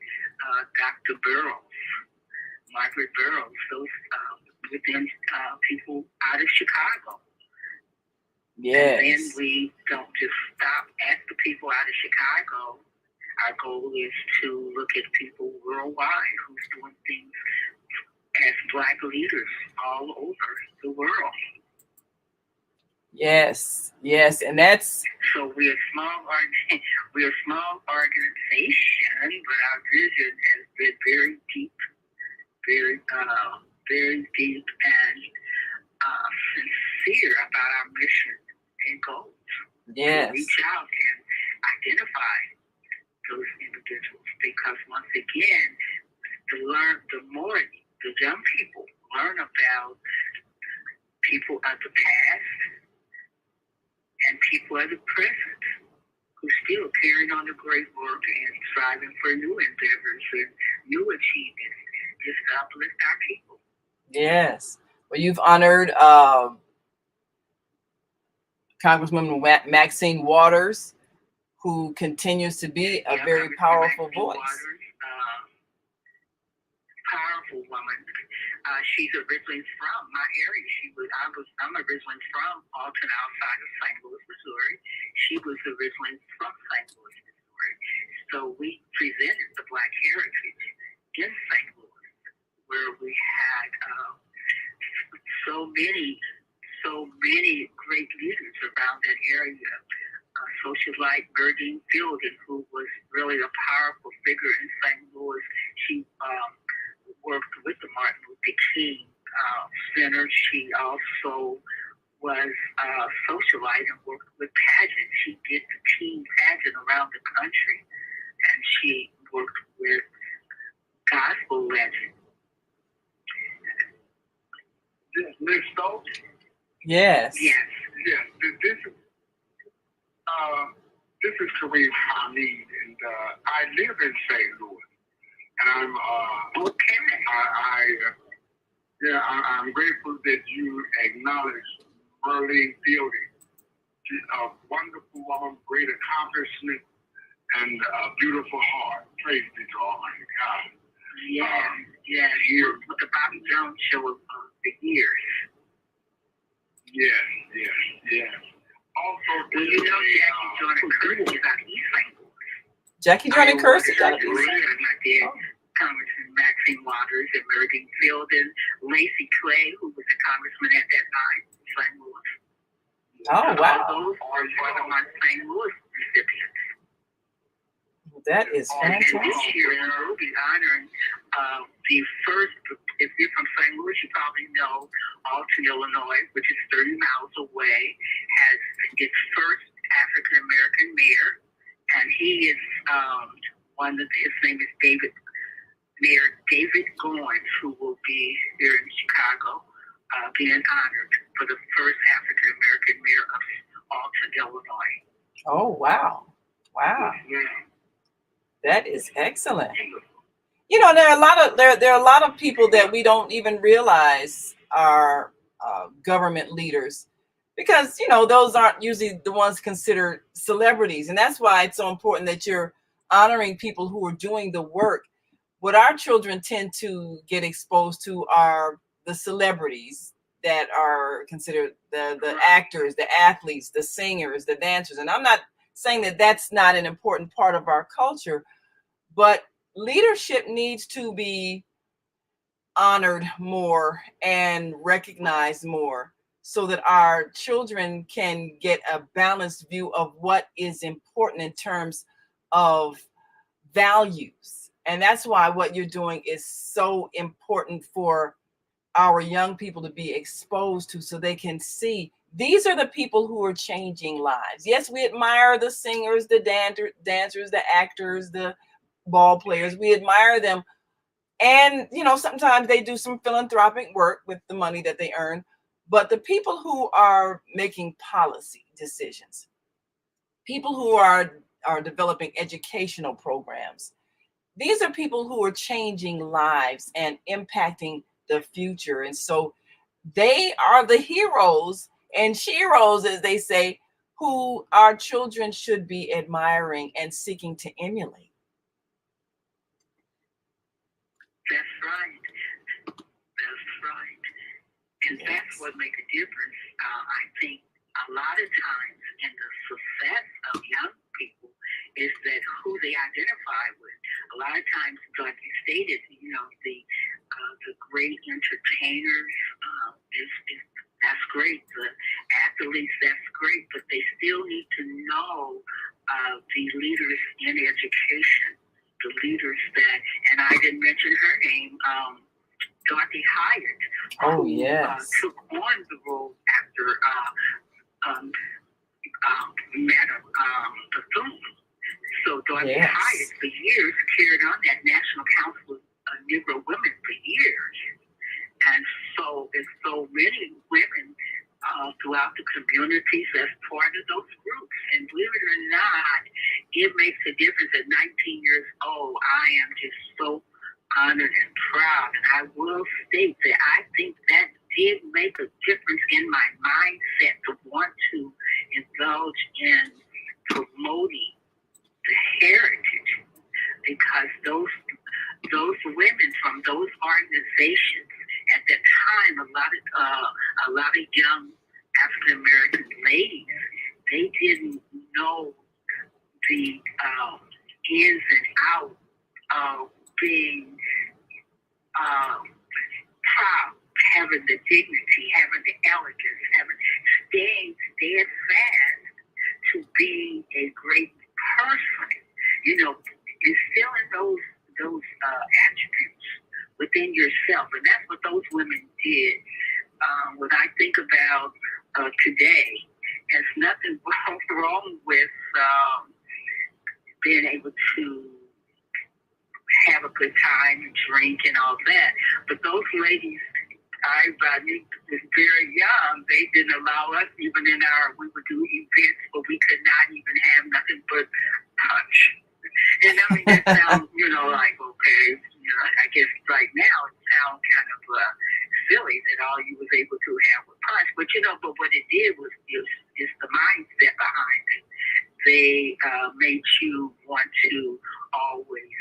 Dr. Burroughs, Margaret Burroughs, those within people out of Chicago. yes. And then we don't just stop at the people out of Chicago. Our goal is to look at people worldwide who's doing things as Black leaders all over the world. Yes, yes, and that's So we're a small organization, but our vision has been very deep, very deep and sincere about our mission and goals. yes, To reach out and identify those individuals, because once again, the more the young people learn about people of the past and people of the present who still carrying on the great work and striving for new endeavors and new achievements, just to uplift our people. yes. Well, you've honored Congresswoman Maxine Waters, who continues to be a very powerful voice. Waters, powerful woman. She's originally from my area. I'm originally from Alton, outside of St. Louis, Missouri. She was originally from St. Louis, Missouri. So we presented the Black heritage in St. Louis, where we had so many great leaders around that area. Socialite Berdine Fielding, who was really a powerful figure in St. Louis. She worked with the Martin Luther King Center. She also was a socialite and worked with pageants. She did the teen pageant around the country, and she worked with gospel legends. Miss Stokes? Yes. Yes. Yes. This is Kareem Hamid, and I live in St. Louis, and I'm grateful that you acknowledge Merlene Fielding. She's a wonderful woman, great accomplishment, and a beautiful heart. Praise be to Almighty God. Yes. Here with the Bobby Jones show of the years. Yes. Also, Well, you know, Jackie Jordan Curtis is out of East St. Louis. Jackie Jordan Curtis is out of East St. Louis. Congressman Maxine Waters and Merlene Fielding, Lacey Clay, who was a congressman at that time in St. Louis. Oh, wow. Those are one of my St. Louis recipients. That is And fantastic. this year, we'll be honoring the first, if you're from St. Louis, you probably know Alton, Illinois, which is 30 miles away, has its first African-American mayor. And he is his name is Mayor David Goins, who will be here in Chicago, being honored for the first African-American mayor of Alton, Illinois. Oh, wow. Yeah. That is excellent. You know, there are a lot of people that we don't even realize are government leaders, because, you know, those aren't usually the ones considered celebrities. And that's why it's so important that you're honoring people who are doing the work what our children tend to get exposed to are the celebrities that are considered the actors, the athletes, the singers, the dancers. And I'm not saying that that's not an important part of our culture, but leadership needs to be honored more and recognized more so that our children can get a balanced view of what is important in terms of values. And that's why what you're doing is so important for our young people to be exposed to, so they can see these are the people who are changing lives. Yes, we admire the singers, the dancers, the actors, the ball players. We admire them. And, sometimes they do some philanthropic work with the money that they earn. But the people who are making policy decisions, people who are developing educational programs, these are people who are changing lives and impacting the future. And so they are the heroes and sheroes, as they say, who our children should be admiring and seeking to emulate. That's right. That's right. And Yes. That's what makes a difference. I think a lot of times in the success of young people is that who they identify with. A lot of times, like you stated, the great entertainers that's great. The athletes, that's great, but they still need to know the leaders in education, the leaders that, and I didn't mention her name, Dorothy Hyatt, who took on the role after Madam Bethune. So Dorothy Hyatt, for years, carried on that National Council of Negro Women for years. And so there's so many women throughout the communities as part of those groups. And believe it or not, it makes a difference. At 19 years old, I am just so honored and proud. And I will state that I think that did make a difference in my mindset to want to indulge in promoting the heritage, because those women from those organizations at that time, a lot of young African American ladies, they didn't know the ins and outs of being proud, having the dignity, having the elegance, staying steadfast to be a great person. Instilling those attributes within yourself, and that's what those women did. When I think about today, there's nothing wrong with being able to have a good time and drink and all that. But those ladies, I was very young. They didn't allow us, even we would do events, but we could not even have nothing but punch. And I mean, that sounds, like, okay, I guess right now it sounds kind of silly that all you was able to have was punch. But, but what it did was is the mindset behind it. They made you want to always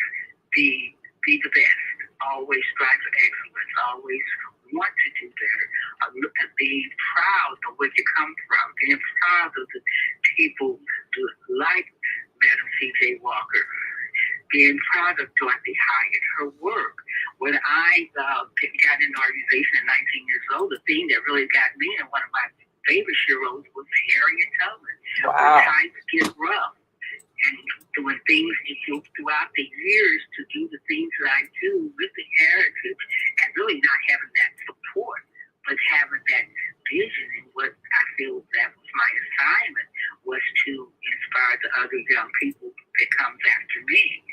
be the best, always strive for excellence, always want to do better, and being proud of where you come from, being proud of the people like Madam C.J. Walker, being proud of Dorothy Hyatt, her work. When I got in the organization at 19 years old, the thing that really got me, and one of my favorite heroes, was Harriet Tubman. Wow. When times get rough, and doing things throughout the years to do the things that I do with the heritage, and really not having that support, but having that vision. And what I feel that was my assignment was to inspire the other young people that comes after me.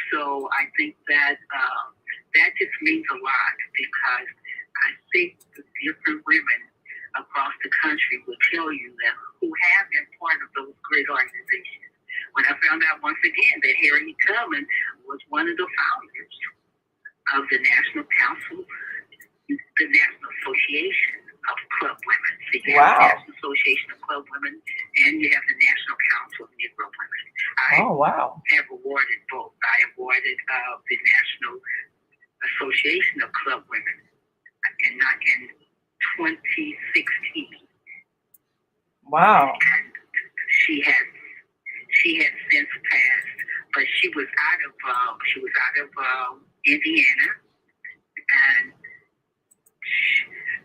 So I think that that just means a lot, because I think the different women across the country will tell you that who have been part of those great organizations. When I found out once again that Harriet Tubman was one of the founders of the National Council, the National Association of Club Women. So you have the National Association of Club Women, and you have the National Council of Negro Women. I have awarded both. I awarded the National Association of Club Women in 2016. Wow. And she has since passed, but she was out of Indiana, and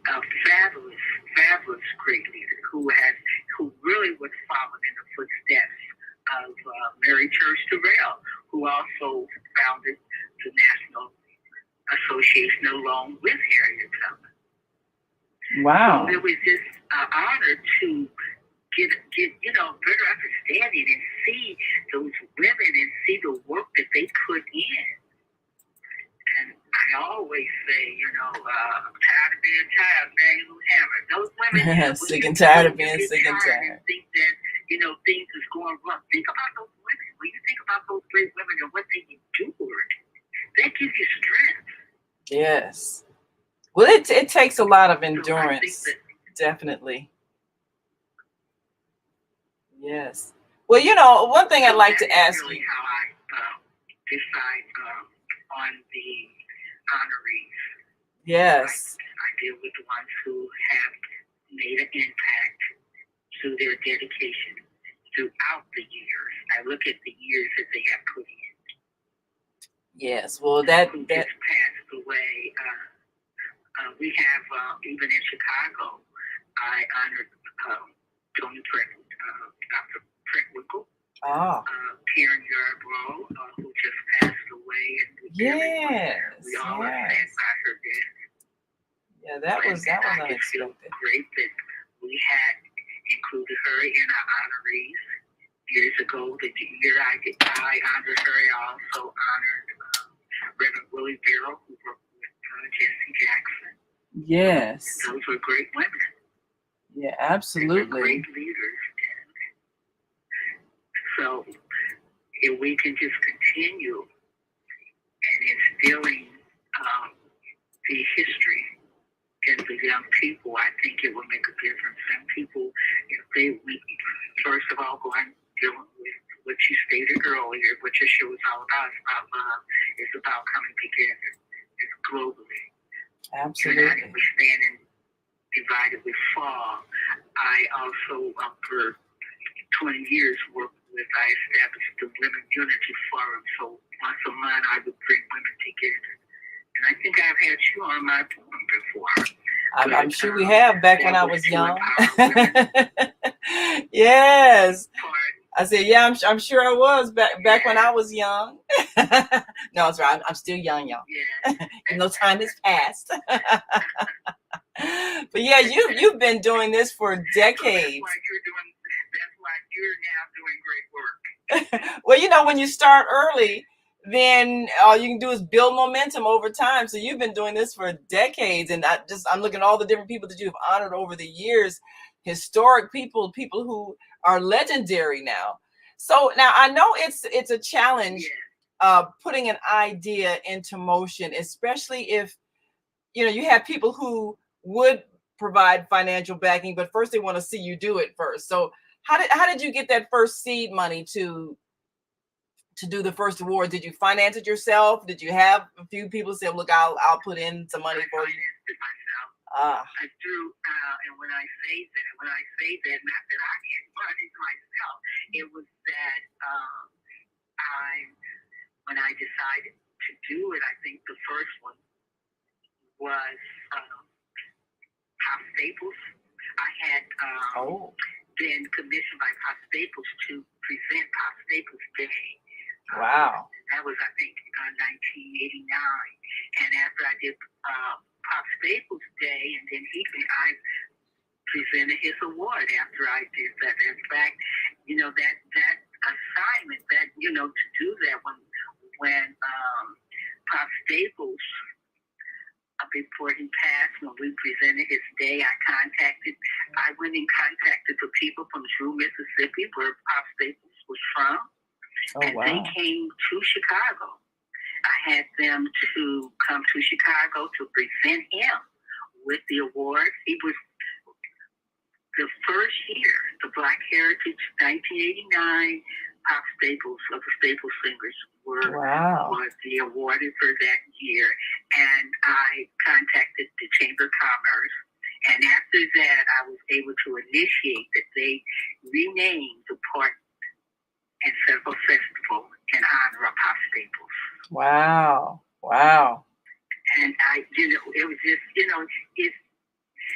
a fabulous great leader who really would follow in the footsteps of Mary Church Terrell, who also founded the National Association along with Harriet Tubman. Wow. So it was just an honor to get better understanding and see those women and see the work that they put in. And I always say, I'm tired of being tired, Mary Lou Hammer. Those women sick and tired of being sick and tired. And think that, things is going wrong. Think about those women. When you think about those great women and what they endured, that gives you strength. Yes. Well, it takes a lot of endurance, definitely. Yes. Well, one thing I'd like to ask really you. How I decide on the honorees. Yes. I deal with the ones who have made an impact through their dedication throughout the years. I look at the years that they have put in. Yes. Well, that who just passed away. We have even in Chicago. I honored Tony Dr. Preckwinkle. Karen Yarbrough, who just passed away. And we all are sad by her death. Yeah, that was unexpected. It's great that we had included her in our honorees years ago. The year I honored her, I also honored Reverend Willie Barrow, who worked with Jesse Jackson. Yes. And those were great women. Yeah, absolutely. They were great leaders. So if we can just continue and instilling the history in the young people, I think it will make a difference. And people, first of all, going dealing with what you stated earlier, what your show is all about. It's about love. It's about coming together. It's globally. Absolutely. United we stand and divided we fall. I also, for 20 years, I established the Women Unity Forum. So once a month, I would bring women together. And I think I've had you on my forum before. I'm sure we have back when I was young. Yes. I said, yeah, I'm sure I was back when I was young. No, it's right. I'm still young, y'all. Yeah. And no time has passed. But yeah, you've been doing this for decades. That's why you're now doing great work. Well, when you start early, then all you can do is build momentum over time. So you've been doing this for decades, and I'm looking at all the different people that you've honored over the years, historic people who are legendary now. So now I know it's a challenge, putting an idea into motion, especially if you have people who would provide financial backing, but first they want to see you do it first. So how did you get that first seed money to do the first award? Did you finance it yourself? Did you have a few people say, look, I'll put in some money for you? I financed it myself. I threw, and when I say that, not that I had money myself, it was that when I decided to do it, I think the first one was Pop Staples. I had been commissioned by Pop Staples to present Pop Staples Day. Wow. That was, I think, 1989. And after I did Pop Staples Day, and then I presented his award after I did that. In fact, that assignment, to do that when Pop Staples, before he passed, when we presented his day, I went and contacted the people from Drew, Mississippi, where Pop Staples was from. And they came to Chicago. I had them to come to Chicago to present him with the award. He was the first year, the Black Heritage 1989 Pop Staples of the Staple Singers was the awarded for that year. And I contacted the Chamber of Commerce. And after that, I was able to initiate that they renamed the Park and Circle Festival in honor of Pop Staples. Wow. Wow. And it was just,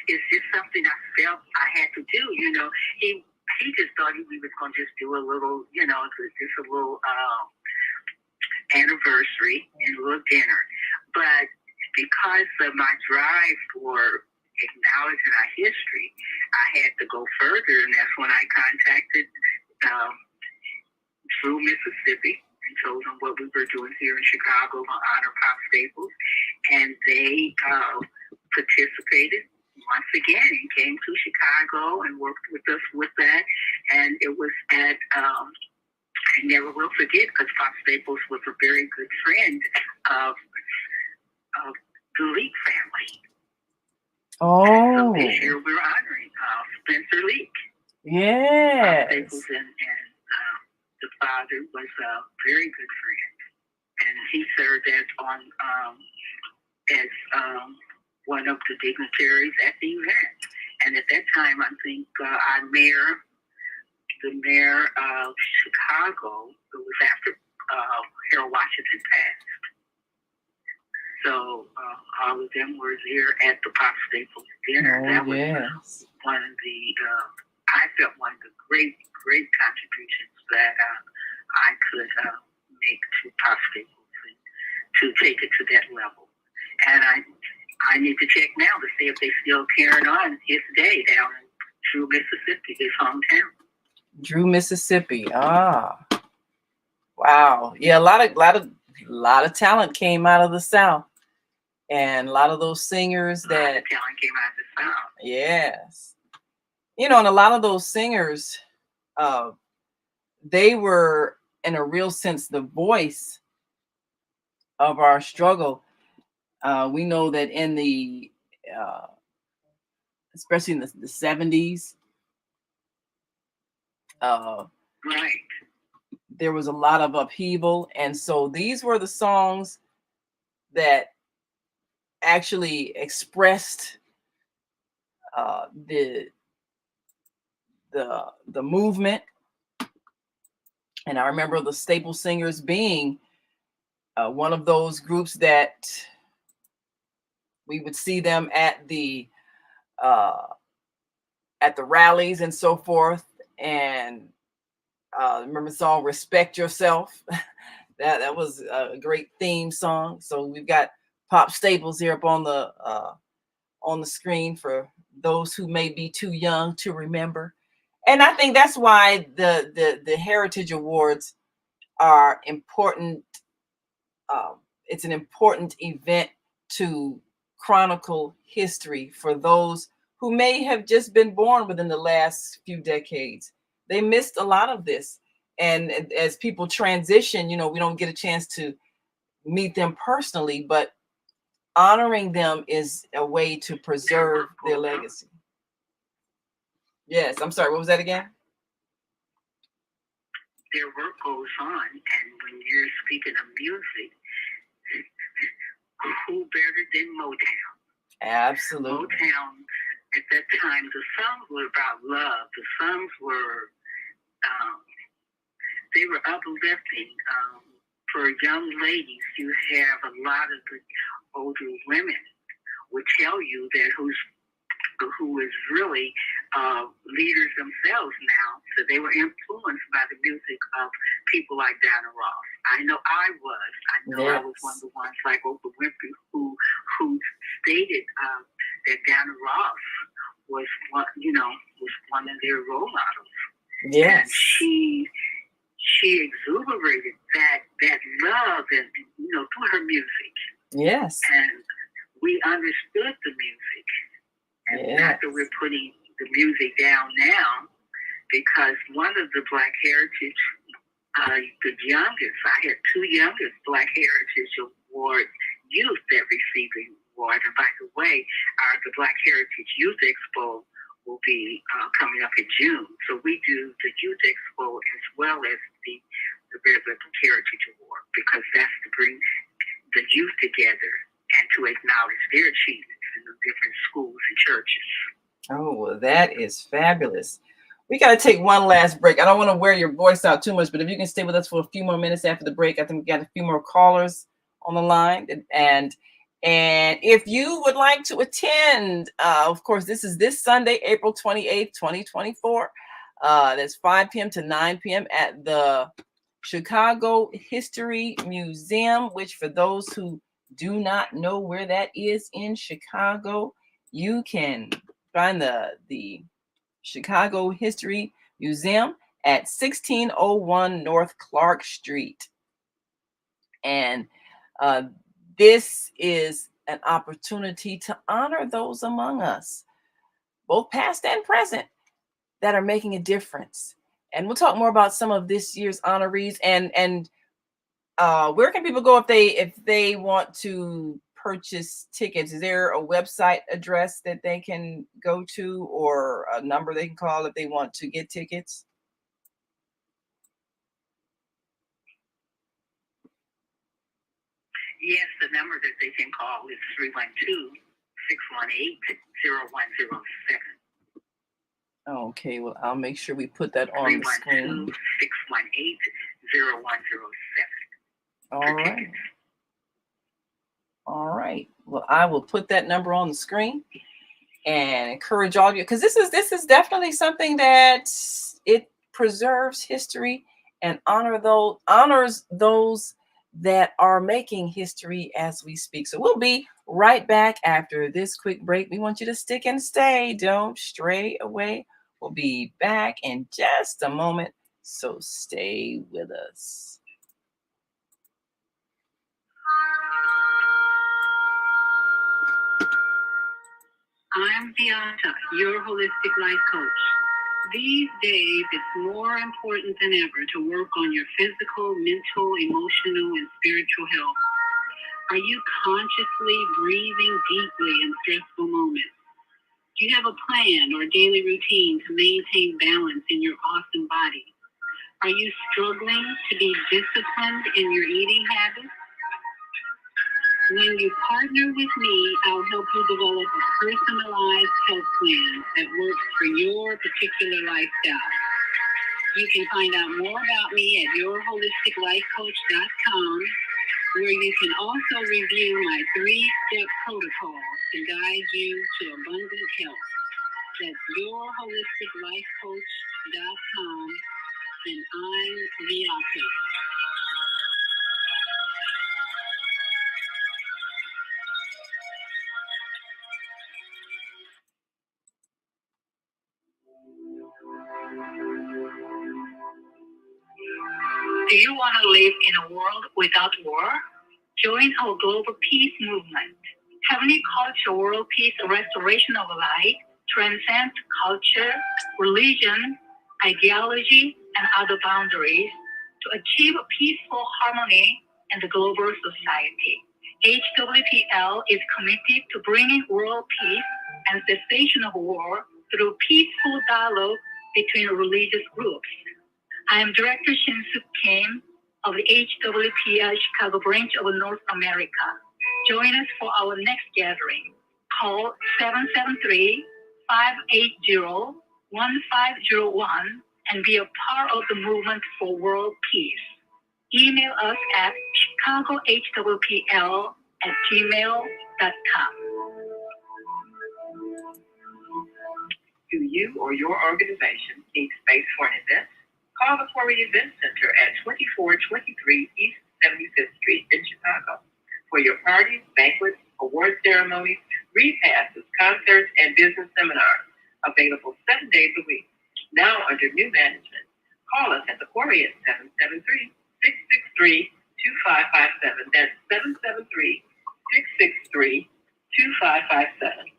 it's just something I felt I had to do. He just thought we was going to just do a little, just a little anniversary and a little dinner. But because of my drive for acknowledging our history, I had to go further, and that's when I contacted Drew, Mississippi, and told them what we were doing here in Chicago to honor Pop Staples, and they participated once again and came to Chicago and worked with us with that. And it was at I never will forget, because Pop Staples was a very good friend of the Leak family. Oh. So this year we're honoring Spencer Leak. Yes. Pop Staples and the father was a very good friend, and he served as one of the dignitaries at the event. And at that time, I think the mayor of Chicago, it was after Harold Washington passed. So all of them were there at the Pop Staples dinner. That was one of the, I felt one of the great contributions that I could make to Pop Staples and to take it to that level. And I need to check now to see if they still carrying on his day down in Drew, Mississippi, his hometown. Drew, Mississippi. Ah. Wow. Yeah, a lot of talent came out of the South. And a lot of those singers A lot of talent came out of the South. Yes. And a lot of those singers, they were, in a real sense, the voice of our struggle. We know that in the, especially in the 70s, right, there was a lot of upheaval. And so these were the songs that actually expressed the movement. And I remember the Staple Singers being one of those groups that we would see them at the rallies and so forth. And remember the song "Respect Yourself." that was a great theme song. So we've got Pop Staples here up on the screen for those who may be too young to remember. And I think that's why the Heritage Awards are important. It's an important event to chronicle history for those who may have just been born within the last few decades. They missed a lot of this. And as people transition, we don't get a chance to meet them personally, but honoring them is a way to preserve their legacy. Yes, I'm sorry, what was that again? Their work goes on, and when you're speaking of music, who better than Motown? Absolutely. Motown, at that time, the songs were about love. The songs were, they were uplifting. For young ladies, you have a lot of the older women would tell you that who is really leaders themselves now. So they were influenced by the music of people like Diana Ross. I know I was. I was one of the ones like Oprah Winfrey who stated that Diana Ross was one of their role models. Yes. And she exuberated that love and through her music. Yes. And we understood the music. And not that we're putting the music down now, because one of the Black Heritage, the youngest, I had two youngest Black Heritage Award youth that received the award. And by the way, the Black Heritage Youth Expo will be coming up in June. So we do the Youth Expo as well as the Biblical Heritage Award, because that's to bring the youth together and to acknowledge their achievements in the different schools and churches. Oh, well, that is fabulous. We got to take one last break. I don't want to wear your voice out too much, but if you can stay with us for a few more minutes after the break, I think we got a few more callers on the line. And if you would like to attend, of course, this is this Sunday, April 28th, 2024. That's 5 p.m. to 9 p.m. at the Chicago History Museum, which for those who do not know where that is in Chicago, you can find the Chicago History Museum at 1601 North Clark Street. And this is an opportunity to honor those among us, both past and present, that are making a difference. And we'll talk more about some of this year's honorees and where can people go if they want to purchase tickets. Is there a website address that they can go to or a number they can call if they want to get tickets? Yes, the number that they can call is 312-618-0107. Okay, well, I'll make sure we put that on the screen. 312-618-0107. All right. All right. Well, I will put that number on the screen and encourage all of you, because this is definitely something that it preserves history and honors those that are making history as we speak. So we'll be right back after this quick break. We want you to stick and stay. Don't stray away. We'll be back in just a moment, so stay with us. I'm Beata, your holistic life coach. These days, it's more important than ever to work on your physical, mental, emotional, and spiritual health. Are you consciously breathing deeply in stressful moments? Do you have a plan or daily routine to maintain balance in your awesome body? Are you struggling to be disciplined in your eating habits? When you partner with me, I'll help you develop a personalized health plan that works for your particular lifestyle. You can find out more about me at yourholisticlifecoach.com, where you can also review my 3-step protocol to guide you to abundant health. That's yourholisticlifecoach.com, and I'm Beata. Do you want to live in a world without war? Join our global peace movement. Heavenly Culture World Peace Restoration of Light transcends culture, religion, ideology, and other boundaries to achieve peaceful harmony in the global society. HWPL is committed to bringing world peace and cessation of war through peaceful dialogue between religious groups. I am Director Shin-Suk Kim of the HWPL Chicago branch of North America. Join us for our next gathering. Call 773-580-1501 and be a part of the movement for world peace. Email us at chicagohwpl@gmail.com. Do you or your organization need space for an event? Call the Quarry Event Center at 2423 East 75th Street in Chicago for your parties, banquets, award ceremonies, repasses, concerts, and business seminars. Available 7 days a week. Now under new management. Call us at the Quarry at 773-663-2557. That's 773-663-2557.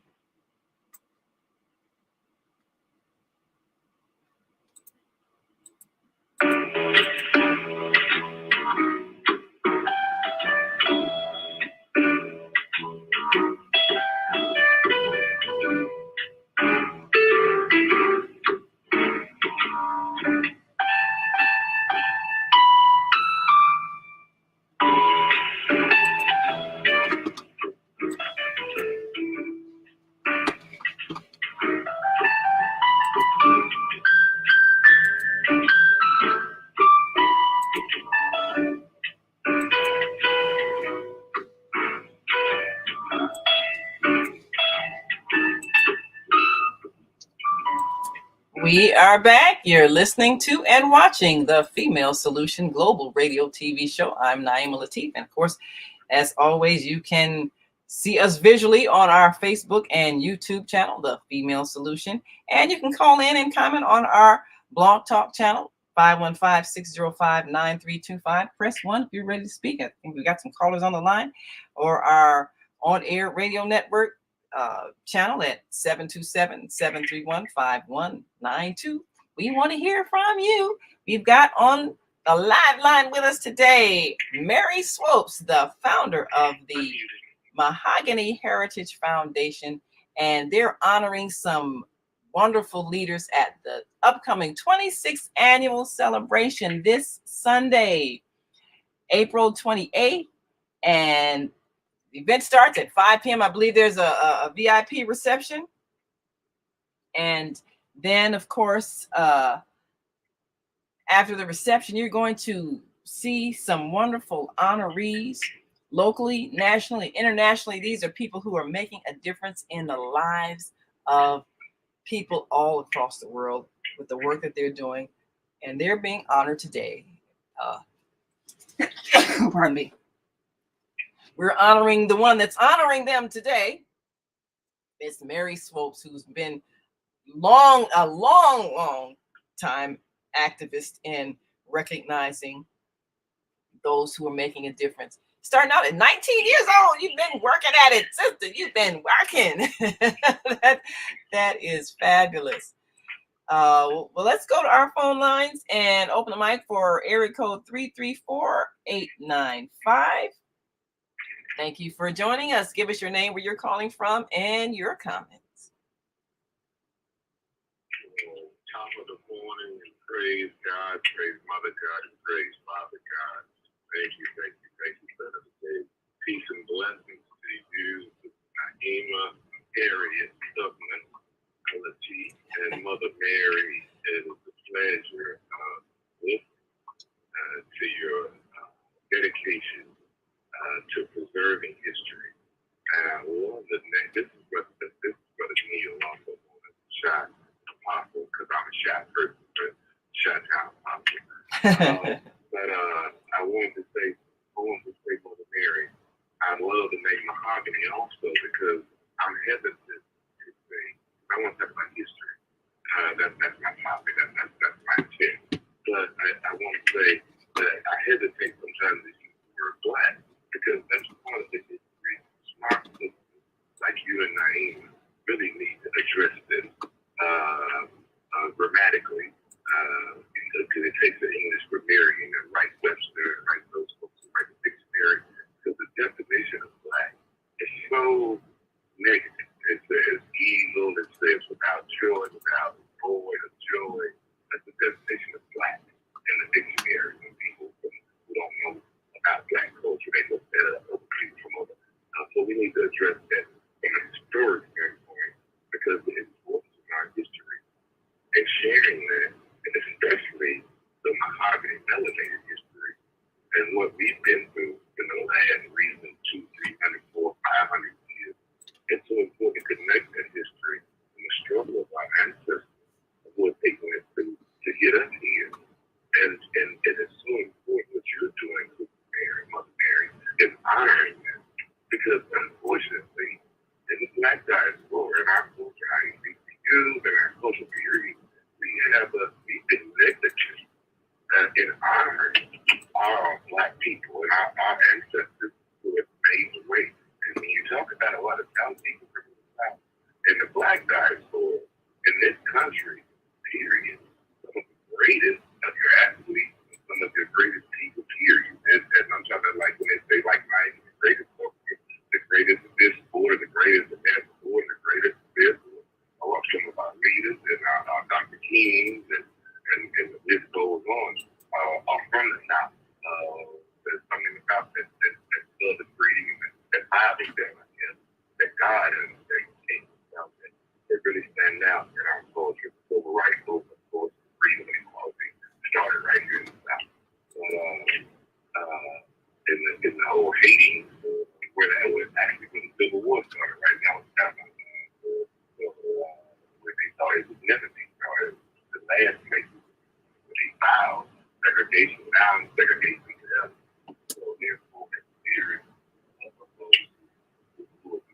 We are back. You're listening to and watching the Female Solution Global Radio TV show. I'm Naima Latif. And of course, as always, you can see us visually on our Facebook and YouTube channel, The Female Solution. And you can call in and comment on our Blog Talk channel, 515-605-9325. Press 1 if you're ready to speak. I think we got some callers on the line. Or our on-air radio network channel at 727-731-5192. We want to hear from you. We've got on the live line with us today Mary Swopes, the founder of the Mahogany Heritage Foundation, and they're honoring some wonderful leaders at the upcoming 26th annual celebration this Sunday, April 28th, and the event starts at 5 p.m. I believe there's a VIP reception. And then, of course, after the reception, you're going to see some wonderful honorees locally, nationally, internationally. These are people who are making a difference in the lives of people all across the world with the work that they're doing. And they're being honored today. Pardon me. We're honoring the one that's honoring them today. It's Mary Swopes, who's been a long time activist in recognizing those who are making a difference. Starting out at 19 years old, you've been working at it, sister. You've been working. that is fabulous. Well, let's go to our phone lines and open the mic for area code 334-895. Thank you for joining us. Give us your name, where you're calling from, and your comments. Top of the morning, and praise God, praise Mother God, and praise Father God. Thank you for the day. Peace and blessings to you, Naima, Harriet, Tubman, Melody, and Mother Mary. It is a pleasure to your dedication to preserving history. This is Brother Neil also known as Shot Apostle, because I'm a shot person, but Shot Town Apostle. But I wanted to say, Mother Mary, I love the name Mahogany also because I'm hesitant to say, I want to talk about history. That's my topic, that's my intent. But I want to say that I hesitate sometimes to use the word Black, because that's part of the history. Smart people like you and Naima really need to address this grammatically, because it takes an English grammarian and write Webster and write those folks and write the dictionary, because the definition of Black is so negative. It says evil, it says without joy, without void of joy. That's the definition of Black in the dictionary. When people who don't know about Black culture, they look at other people from other. So we need to address that from a historic standpoint, because the importance of our history and sharing that, and especially the Mahogany melanated history and what we've been through in the last recent 200, 300, 400, 500 years. It's so important to connect that history and the struggle of our ancestors who are taking us to get us here. And it's so important what you're doing, Sister Mary, Mother Mary, is honoring them. Because unfortunately, in the Black diaspora, in our culture, our HBCUs and our social period, we've been negligent in honoring our Black people and our ancestors who have made the way. And when you talk about a lot of South people from the South, in the Black diaspora, in this country, period, some of the greatest of your athletes, some of your greatest people, period. And I'm talking about, like, when they say, like, the greatest of this sport, the greatest of that sport, the greatest of this, or some of our leaders and our Dr. Kings, and the list goes on, are from the South. There's something about that love and breeding, that Bible that, that God and King, they really stand out in our culture. Civil rights movement, of course, freedom and equality started right here in the South. But in the whole hating, where that was actually when the Civil War started, right now it's kind of where they thought it would never be started. last place where they filed segregation down, segregation to them. So therefore, there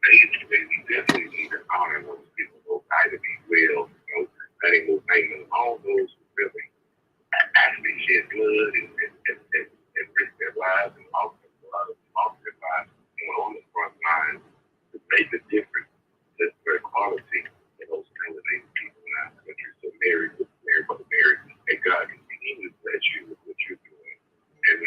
we definitely need to honor those people, those Ivy Wells, letting those names, all those who really actually shed blood and risked their lives and lost their lives on the front line to make a difference for equality in those melanated people in our country. So Mary, and God continue to bless you with what you're doing. And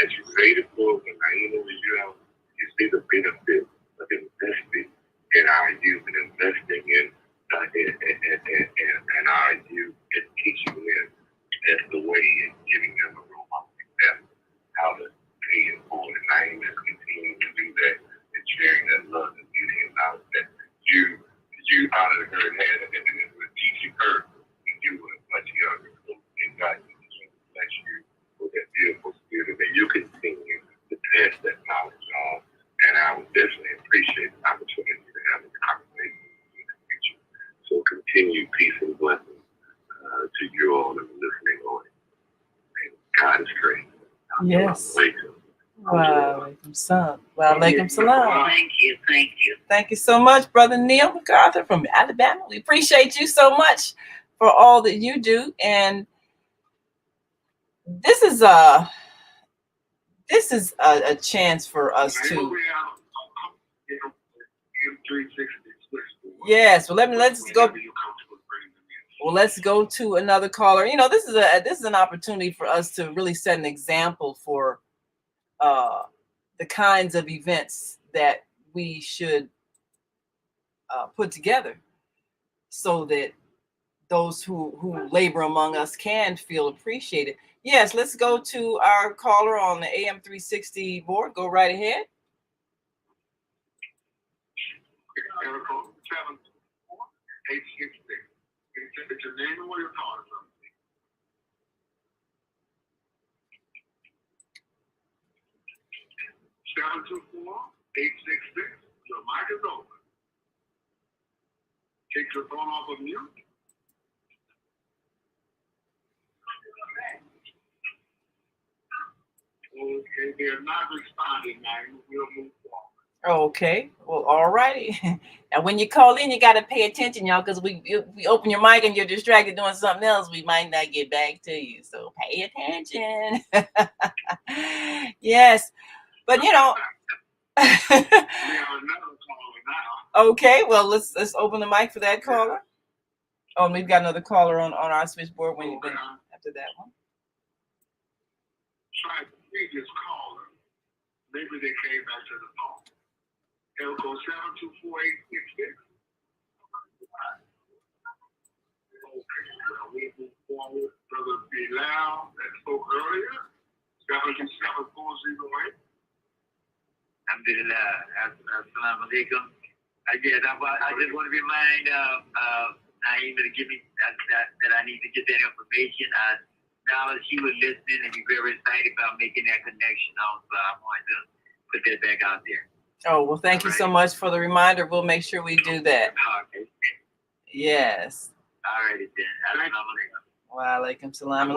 as you say the book, and Naima, you see the benefit of investing in our youth and investing in our youth and teaching them as the way and giving them a role model example how to pay it forward. And Naima is continuing to do that and sharing that love and beauty and knowledge that you honored her and had and were teaching her when you were much younger. So thank God continue to bless you with that beautiful spirit that you continue to pass that knowledge on. And I would definitely appreciate the opportunity to have a conversation in the future. So continue peace and blessings to you all that are listening on it. And God is great. Yes. Wow, alaikum salam. Wow, alaikum salam. Thank you. Thank you so much, Brother Neil MacArthur from Alabama. We appreciate you so much for all that you do. And this is a chance for us to. Yes, well let's go. Well, let's go to another caller. You know, this is an opportunity for us to really set an example for the kinds of events that we should put together so that those who labor among us can feel appreciated. Yes, let's go to our caller on the AM 360 board. Go right ahead. It's your name and where you're calling from. 724-866. Your mic is open. Take your phone off of mute. Okay, they're not responding now. We'll move forward. Okay, well, all righty. And when you call in, you got to pay attention, y'all, because we open your mic and you're distracted doing something else, we might not get back to you. So pay attention. Yes, but you know. Okay, well, let's open the mic for that caller. Oh, we've got another caller on our switchboard when you after that one. Try the previous caller. Maybe they came back to the phone. Elko 724-866. Okay, well, we move forward. Brother Bilal that spoke earlier. 727-408. Alhamdulillah. Assalamu alaikum. Again, I just want to remind Naima to give me that I need to get that information. Now that she was listening and be very excited about making that connection, also I wanted to put that back out there. Oh, well, thank you so much for the reminder. We'll make sure we do that. Okay. Yes. All right, then. Wa alaikum salam.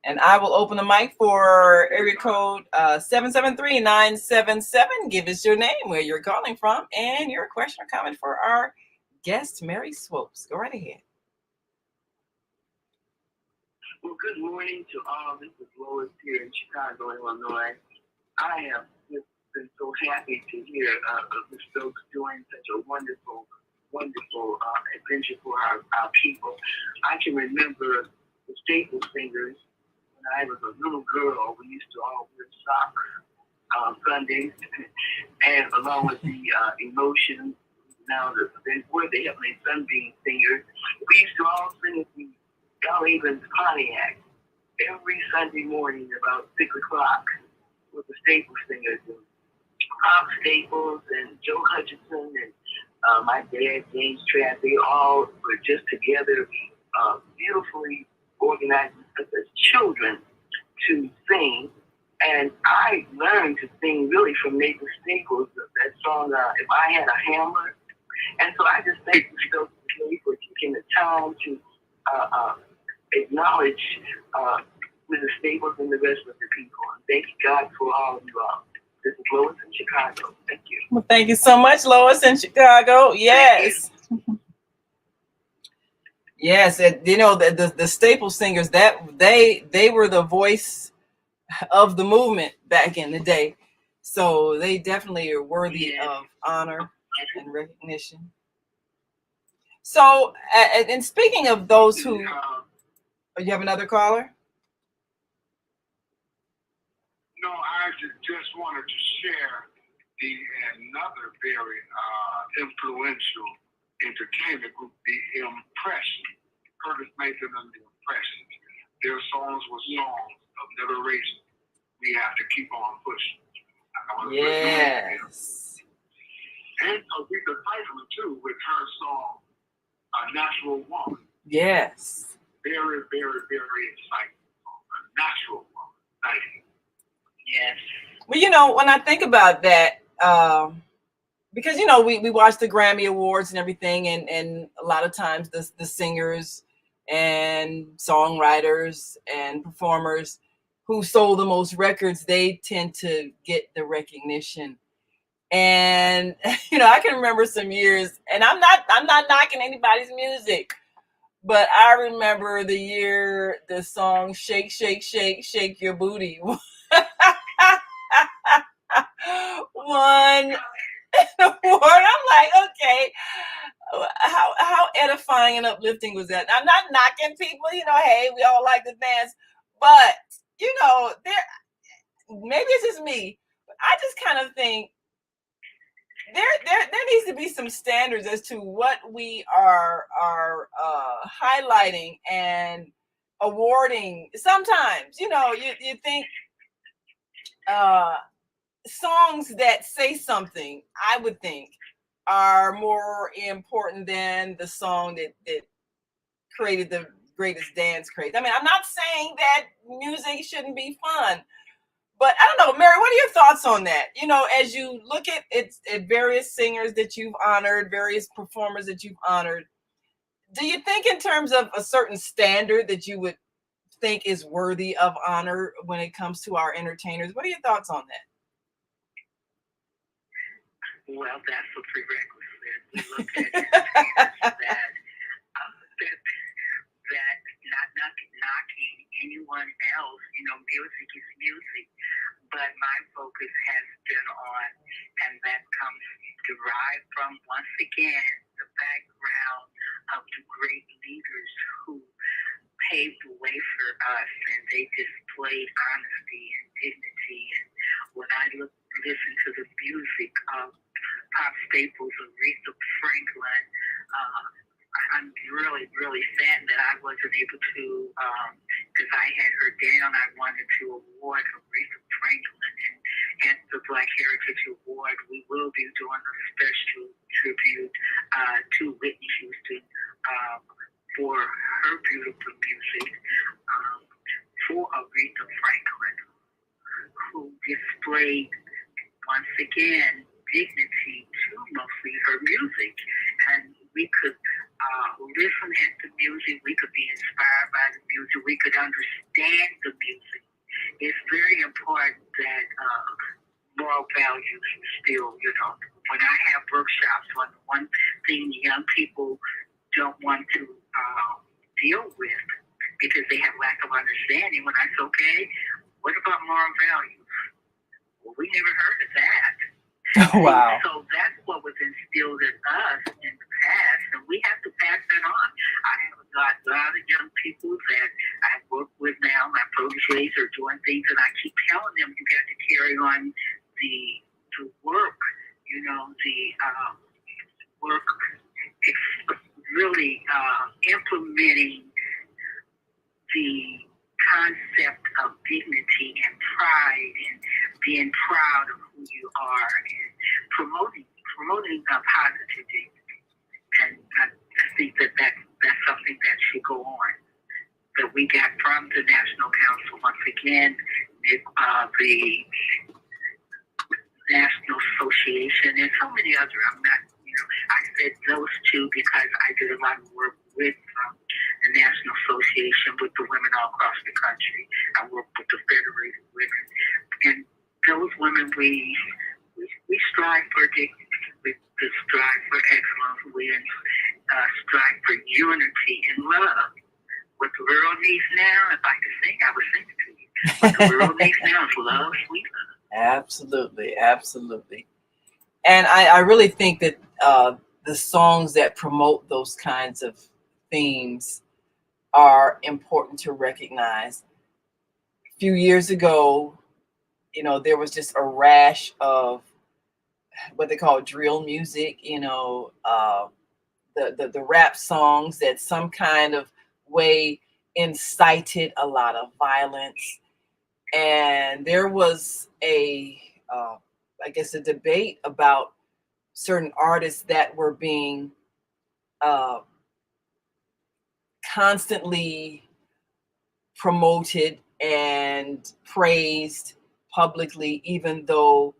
And I will open the mic for area code 773-977. Give us your name, where you're calling from, and your question or comment for our guest, Mary Swopes. Go right ahead. Well, good morning to all. This is Lois here in Chicago, Illinois. I have just been so happy to hear Ms. Stokes doing such a wonderful adventure for our people. I can remember the Staple Singers when I was a little girl. We used to all wear socks on Sundays, and along with the Emotions. Now, they were the Heavenly Sunbeam Singers. We used to all sing at the Evans Pontiac every Sunday morning about 6 o'clock with the Staple Singers, and Pop Staples and Joe Hutchinson and my dad, James Trapp. They all were just together, beautifully organized as children to sing. And I learned to sing really from Nathan Staples, that song, If I Had a Hammer. And so I just thank you so for taking the time to acknowledge Mrs. Staples and the rest of the people. And thank you, God, for all of you all. This is Lois in Chicago. Thank you. Well, thank you so much, Lois in Chicago. Yes. Yes, and, you know, the Staples singers, that they were the voice of the movement back in the day. So they definitely are worthy of honor and recognition. So, and speaking of those who, you have another caller? No, I just wanted to share another very influential entertainment group, the Impressions. Curtis Mason and the Impressions. Their songs were songs of liberation. We have to keep on pushing. Yes. And Aretha Franklin too, with her song "A Natural Woman." Yes. Very, very, very exciting. A natural woman. Thank you. Yes. Well, you know, when I think about that, because, you know, we watch the Grammy Awards and everything, and a lot of times the singers and songwriters and performers who sold the most records, they tend to get the recognition. And, you know, I can remember some years, and I'm not knocking anybody's music, but I remember the year the song "Shake, Shake, Shake, Shake Your Booty" won an award. I'm like, okay, how edifying and uplifting was that? I'm not knocking people, you know, hey, we all like to dance, but, you know, maybe it's just me, but I just kind of think there needs to be some standards as to what we are highlighting and awarding. Sometimes, you know, you think songs that say something, I would think, are more important than the song that created the greatest dance craze. I mean, I'm not saying that music shouldn't be fun, but I don't know, Mary, what are your thoughts on that? You know, as you look at various singers that you've honored, various performers that you've honored, do you think in terms of a certain standard that you would think is worthy of honor when it comes to our entertainers? What are your thoughts on that? Well, that's a prerequisite. We look at entertainers that not knocking anyone else. You know, music is music. But my focus has been on, and that comes derived from, once again, the background of the great leaders who paved the way for us, and they displayed honesty and dignity. And when I listen to the music of pop staples, Aretha Franklin, I'm really, really sad that I wasn't able to, because I had her down. I wanted to award Aretha Franklin, and at the Black Heritage Award, we will be doing a special tribute to Whitney Houston for her beautiful music, for Aretha Franklin, who displayed, once again, dignity to mostly her music. And we could listen at the music, we could be inspired by the music, we could understand the music. It's very important that moral values still, you know, when I have workshops, one thing young people don't want to deal with because they have lack of understanding, when I say, okay, what about moral values? Well, we never heard of that. Wow. So that's what was instilled in us in the past, and we have to pass that on. I have got a lot of young people that I work with now. My proteges are doing things, and I keep telling them, you got to carry on the work, you know, the work, really implementing the concept of dignity and pride and being proud of who you are and promoting positive dignity. And I think that's something that should go on, that we got from the National Council. Once again, the National Association and so many other, I'm not, you know, I said those two because I did a lot of work with the National Association with the women all across the country. I work with the Federated Women. And those women, we strive for dignity. We strive for excellence. We strive for unity and love. What the world needs now, if I could sing, I would sing it to you. What the world needs now is love, sweet love. Absolutely, absolutely. And I really think that the songs that promote those kinds of themes are important to recognize. A few years ago, there was just a rash of what they call drill music, the rap songs that some kind of way incited a lot of violence. And there was I guess, a debate about certain artists that were being constantly promoted and praised publicly, even though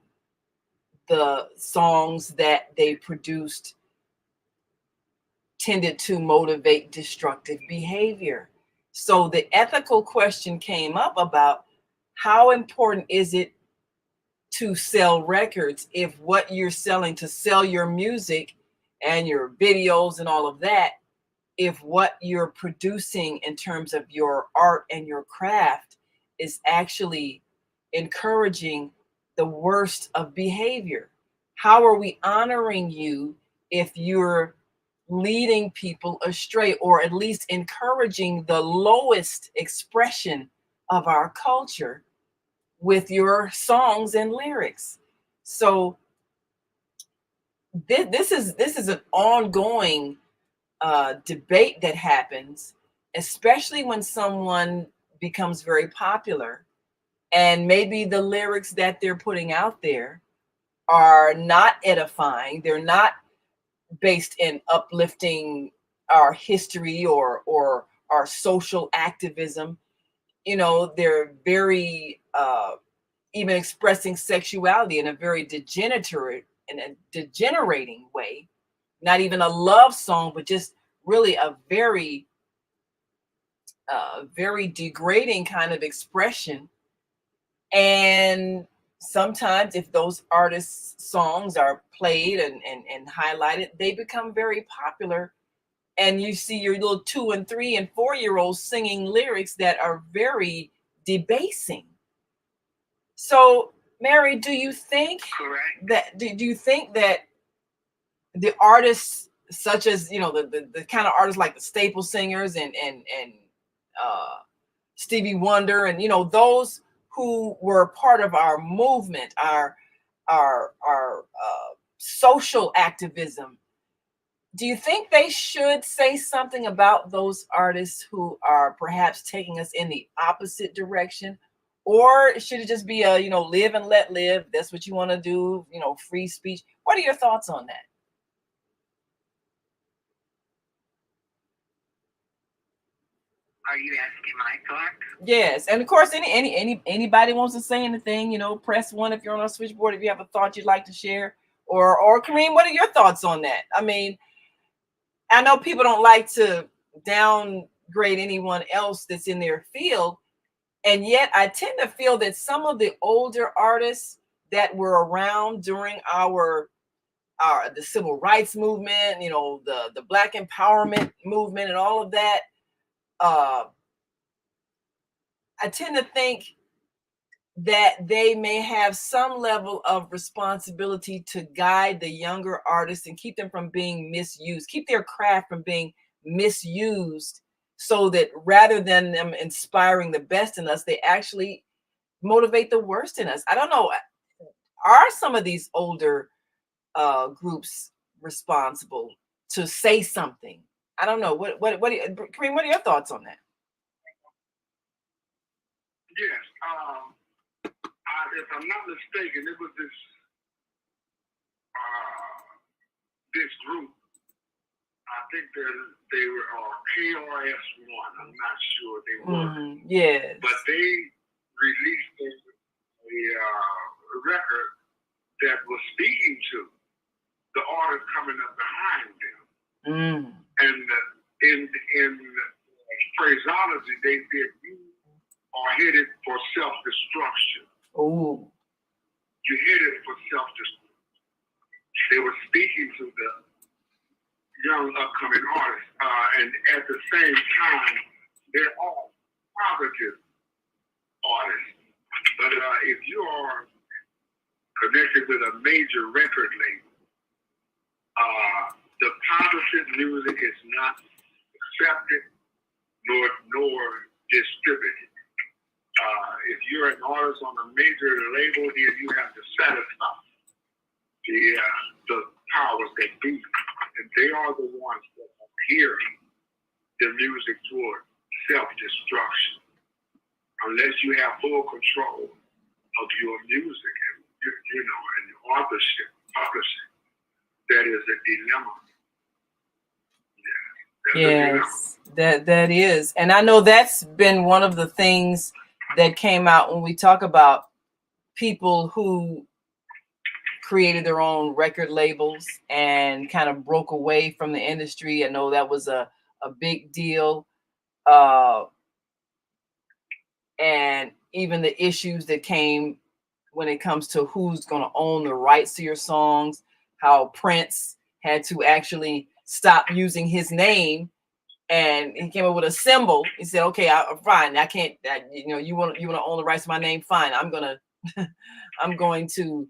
the songs that they produced tended to motivate destructive behavior. So the ethical question came up about how important is it to sell records if what you're selling, to sell your music and your videos and all of that, if what you're producing in terms of your art and your craft is actually encouraging the worst of behavior. How are we honoring you if you're leading people astray, or at least encouraging the lowest expression of our culture with your songs and lyrics? So this is an ongoing debate that happens, especially when someone becomes very popular and maybe the lyrics that they're putting out there are not edifying. They're not based in uplifting our history or our social activism. They're very even expressing sexuality in a very degenerating way. Not even a love song, but just really a very very degrading kind of expression. And sometimes if those artists' songs are played and highlighted, they become very popular. And you see your little 2 and 3 and 4-year-olds singing lyrics that are very debasing. So, Mary, do you think that the artists, such as the kind of artists like the Staple Singers and Stevie Wonder, and those who were part of our movement, our social activism, do you think they should say something about those artists who are perhaps taking us in the opposite direction? Or should it just be a, live and let live? That's what you want to do, free speech. What are your thoughts on that? Are you asking my thoughts? Yes, and of course, anybody wants to say anything, press 1 if you're on our switchboard, if you have a thought you'd like to share. Or Kareem, what are your thoughts on that? I mean, I know people don't like to downgrade anyone else that's in their field, and yet I tend to feel that some of the older artists that were around during the civil rights movement, the Black empowerment movement and all of that, I tend to think that they may have some level of responsibility to guide the younger artists and keep them from being misused, keep their craft from being misused, so that rather than them inspiring the best in us, they actually motivate the worst in us. I don't know. Are some of these older groups responsible to say something? I don't know. Kareem, what are your thoughts on that? Yes. If I'm not mistaken, it was this group. I think they were KRS-One. I'm not sure they were. Yes. But they released a record that was speaking to the artists coming up behind them. And in phraseology they said, you are headed for self-destruction. Oh. You're headed for self-destruction. They were speaking to the young upcoming artists, and at the same time, they're all positive artists. But if you are connected with a major record label, the positive music is not accepted nor distributed. If you're an artist on a major label, then you have to satisfy the powers that be, and they are the ones that are gearing the music toward self-destruction. Unless you have full control of your music and and your authorship, publishing, that is a dilemma. Yes, that is. And I know that's been one of the things that came out when we talk about people who created their own record labels and kind of broke away from the industry. I know that was a big deal. And even the issues that came when it comes to who's going to own the rights to your songs, how Prince had to actually stop using his name, and he came up with a symbol. He said, "Okay, fine. I can't. You want to own the rights to my name? Fine. I'm going to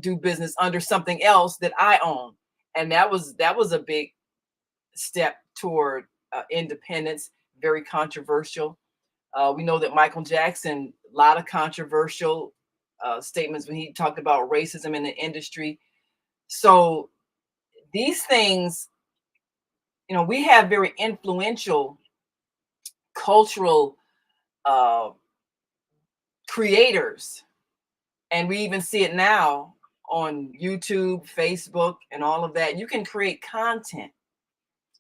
do business under something else that I own." And that was a big step toward independence. Very controversial. We know that Michael Jackson, a lot of controversial statements when he talked about racism in the industry. So these things, we have very influential cultural creators, and we even see it now on YouTube, Facebook, and all of that. You can create content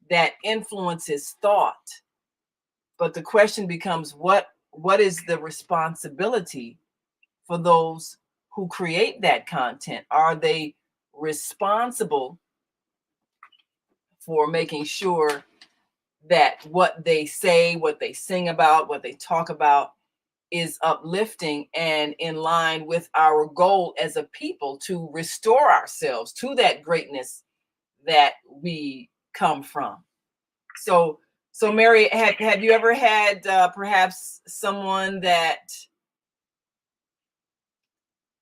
that influences thought, but the question becomes, what is the responsibility for those who create that content? Are they responsible for making sure that what they say, what they sing about, what they talk about is uplifting and in line with our goal as a people to restore ourselves to that greatness that we come from? So Mary, have you ever had perhaps someone that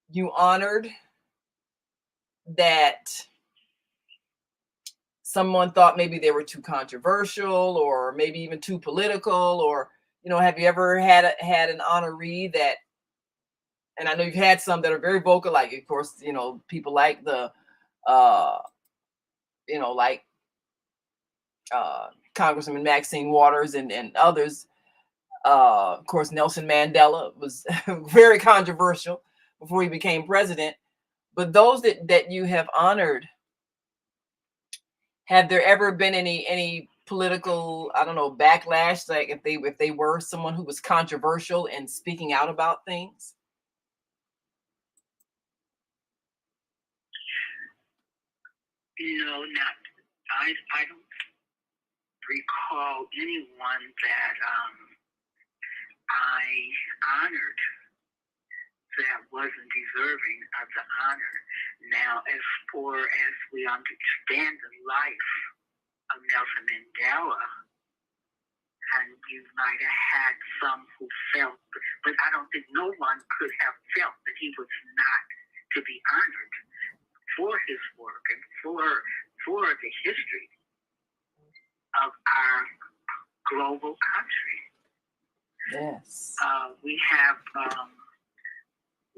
you honored that someone thought maybe they were too controversial or maybe even too political? Or have you ever had an honoree that, and I know you've had some that are very vocal, like, of course, people like the Congressman Maxine Waters and others. Of course, Nelson Mandela was very controversial before he became president. But those that you have honored, have there ever been any political, backlash, like if they were someone who was controversial and speaking out about things? No, not. I don't recall anyone that I honored that wasn't deserving of the honor. Now, as far as we understand the life of Nelson Mandela, and you might have had some who felt, but I don't think no one could have felt that he was not to be honored for his work and for the history of our global country. Yes. We have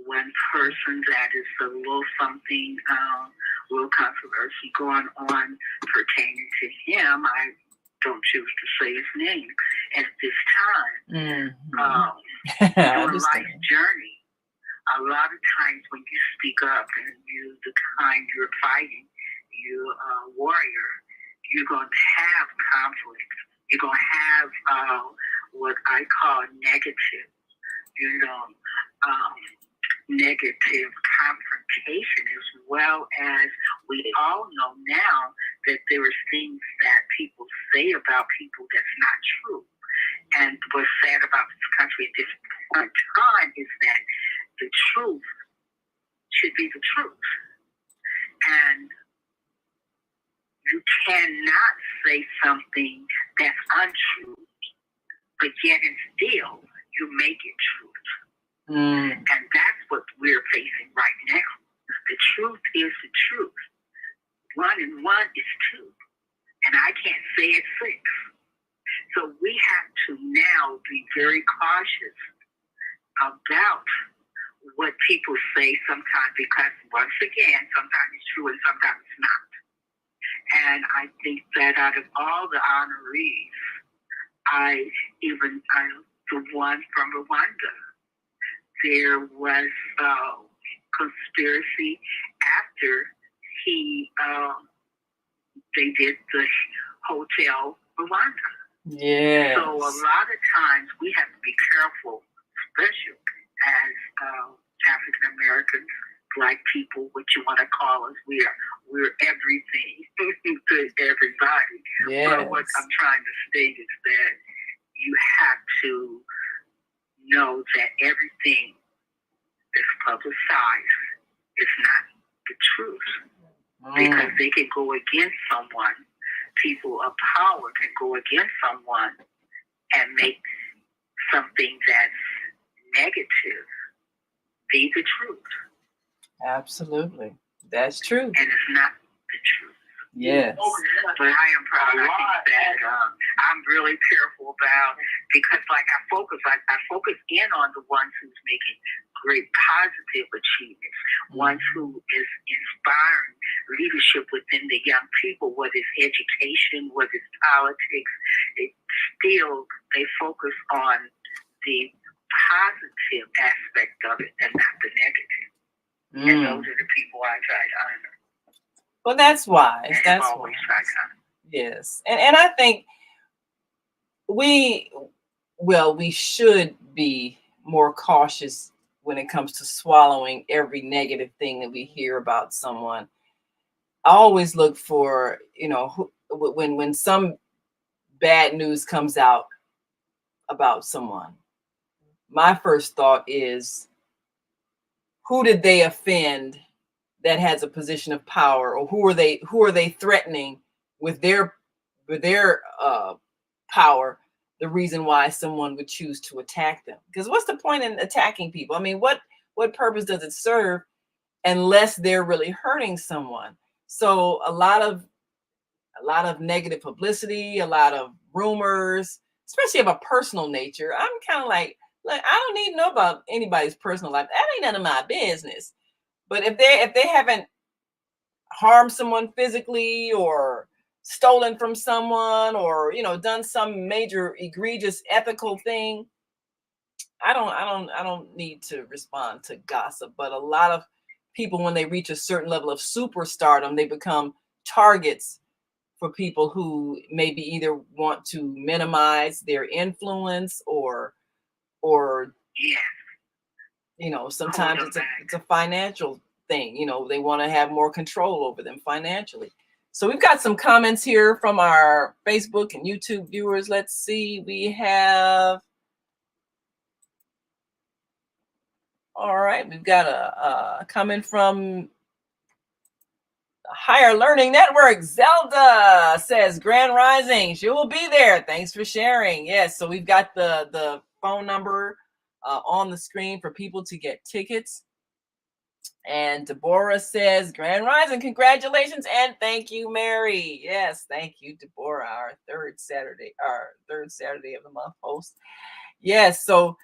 one person that is a little something, little controversy going on pertaining to him. I don't choose to say his name at this time. Your life journey, a lot of times when you speak up and the kind you're fighting, you're a warrior, you're going to have conflict. You're going to have what I call negative, negative confrontation, as well as we all know now that there are things that people say about people that's not true. And what's sad about this country at this point in time is that the truth should be the truth. And you cannot say something that's untrue, but yet and still you make it true. And that's what we're facing right now. The truth is the truth. 1 and 1 is 2. And I can't say it's 6. So we have to now be very cautious about what people say sometimes, because once again, sometimes it's true and sometimes it's not. And I think that out of all the honorees, the one from Rwanda, there was conspiracy after they did the Hotel Rwanda. Yeah. So a lot of times we have to be careful, especially as African Americans, Black people, what you want to call us. We're everything to everybody. Yes. But what I'm trying to state is that you have to know that everything that's publicized is not the truth. Because they can go against someone. People of power can go against someone and make something that's negative be the truth. Absolutely. That's true. And it's not the truth. Yes. But I am proud. I think that I'm really careful about, because like I focus in on the ones who's making great positive achievements, ones who is inspiring leadership within the young people, whether it's education, whether it's politics. They focus on the positive aspect of it and not the negative. And those are the people I try to honor. Well, that's wise. That's always wise. Yes. And I think we should be more cautious when it comes to swallowing every negative thing that we hear about someone. I always look for, when some bad news comes out about someone, my first thought is, who did they offend that has a position of power, or who are they threatening with their power, the reason why someone would choose to attack them? Because what's the point in attacking people? I mean, what purpose does it serve unless they're really hurting someone? So a lot of negative publicity, a lot of rumors, especially of a personal nature. I'm kind of like, I don't need to know about anybody's personal life. That ain't none of my business. But if they haven't harmed someone physically or stolen from someone or done some major egregious ethical thing, I don't need to respond to gossip. But a lot of people, when they reach a certain level of superstardom, they become targets for people who maybe either want to minimize their influence or sometimes it's a financial thing. They want to have more control over them financially. So we've got some comments here from our Facebook and YouTube viewers. Let's see. We have, all right, we've got a comment from Higher Learning Network. Zelda says, Grand Rising, she will be there. Thanks for sharing. Yes, so we've got the phone number on the screen for people to get tickets. And Deborah says, Grand Rising, congratulations, and thank you, Mary. Yes, thank you, Deborah, our third Saturday of the month host. Yes, so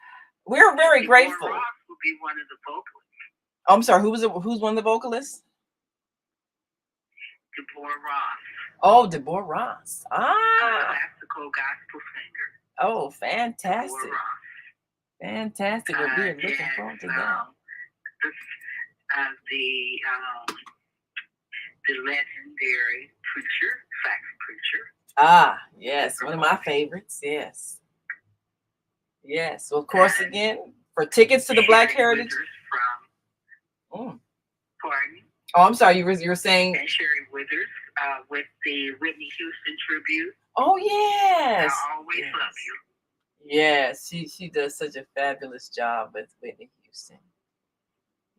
we're very grateful. Ross will be one of the vocalists. Oh, I'm sorry, who's one of the vocalists? Deborah Ross. Oh, Deborah Ross. Classical gospel singer. Oh, fantastic. Deborah Ross. Fantastic. Well, we're looking forward to that. The legendary preacher, sax preacher. Ah, yes, one of my favorites. Yes. Yes. So, of course, again, for tickets to the Black Heritage. Pardon? Oh, I'm sorry. You were saying. And Sherry Withers with the Whitney Houston tribute. Oh, yes. I always love you. Yes, she does such a fabulous job with Whitney Houston.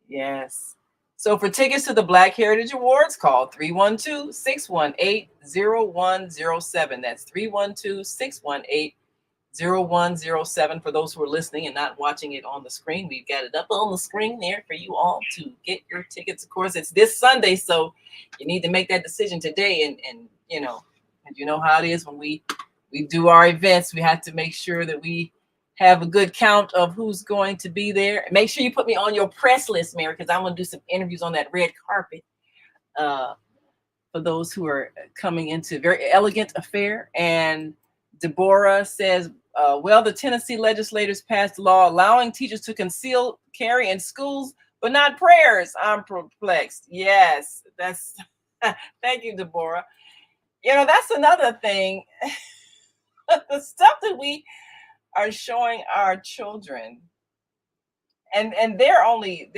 Yes. So for tickets to the Black Heritage Awards, call 312-618-0107. That's 312-618-0107. For those who are listening and not watching it on the screen, we've got it up on the screen there for you all to get your tickets. Of course, it's this Sunday, so you need to make that decision today. And you know how it is when we do our events. We have to make sure that we have a good count of who's going to be there. Make sure you put me on your press list, Mary, because I want to do some interviews on that red carpet for those who are coming into a very elegant affair. And Deborah says, well, the Tennessee legislators passed a law allowing teachers to conceal carry in schools, but not prayers. I'm perplexed. Yes, that's thank you, Deborah. That's another thing. The stuff that we are showing our children, and they're only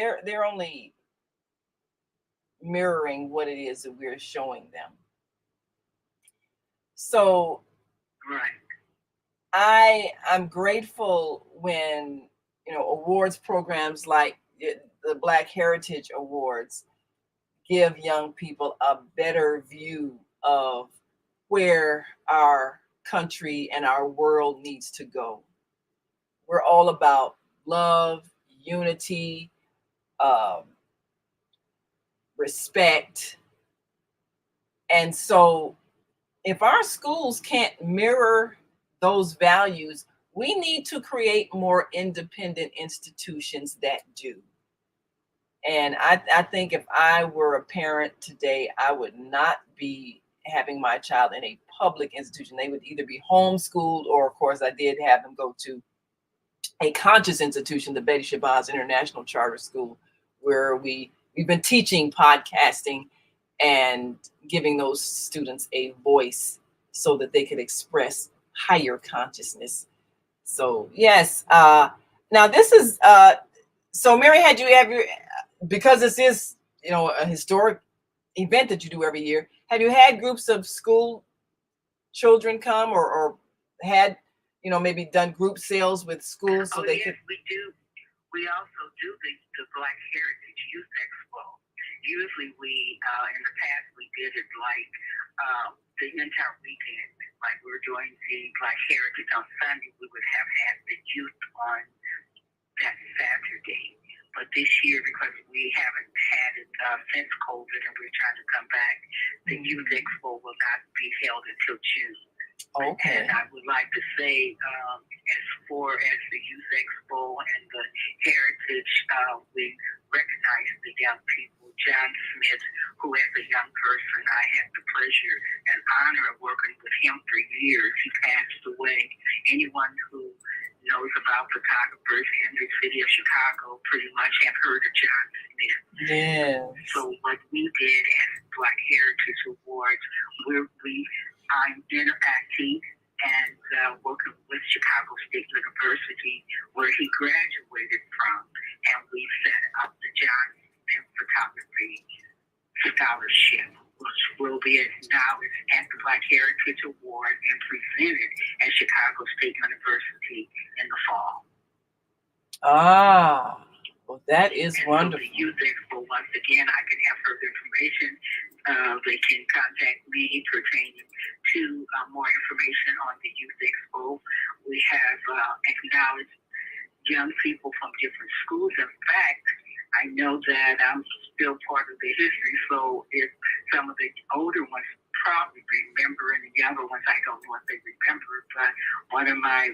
mirroring what it is that we're showing them. So I'm grateful when awards programs like the Black Heritage Awards give young people a better view of where our country and our world needs to go. We're all about love, unity, respect. And so if our schools can't mirror those values, we need to create more independent institutions that do. And I think if I were a parent today, I would not be having my child in a public institution. They would either be homeschooled, or of course I did have them go to a conscious institution, the Betty Shabazz International Charter School, where we've been teaching podcasting and giving those students a voice so that they could express higher consciousness. So yes, now this is so Mary, had you ever, because this is a historic event that you do every year, have you had groups of school children come or had maybe done group sales with schools so they yes, could? We do. We also do the Black Heritage Youth Expo. Usually we, in the past, we did it like the entire weekend. Like we were doing the Black Heritage on Sunday, we would have had the youth on that Saturday. But this year, because we haven't had it since COVID and we're trying to come back, the Youth Expo will not be held until June. Okay. And I would like to say, as far as the Youth Expo and the Heritage, we recognize the young people. John Smith, who as a young person, I had the pleasure and honor of working with him for years. He passed away. Anyone who knows about photographers in the city of Chicago pretty much have heard of John Smith. Yeah. So what we did as Black Heritage Awards, I'm interacting and working with Chicago State University, where he graduated from, and we set up the John Smith Photography Scholarship, which will be acknowledged at the Black Heritage Award and presented at Chicago State University in the fall. Ah, well, that is wonderful. So the Youth Expo, once again, I can have further information. They can contact me pertaining to more information on the Youth Expo. We have acknowledged young people from different schools. In fact, I know that I'm still part of the history, so if some of the older ones probably remember and the younger ones, I don't know if they remember, but one of my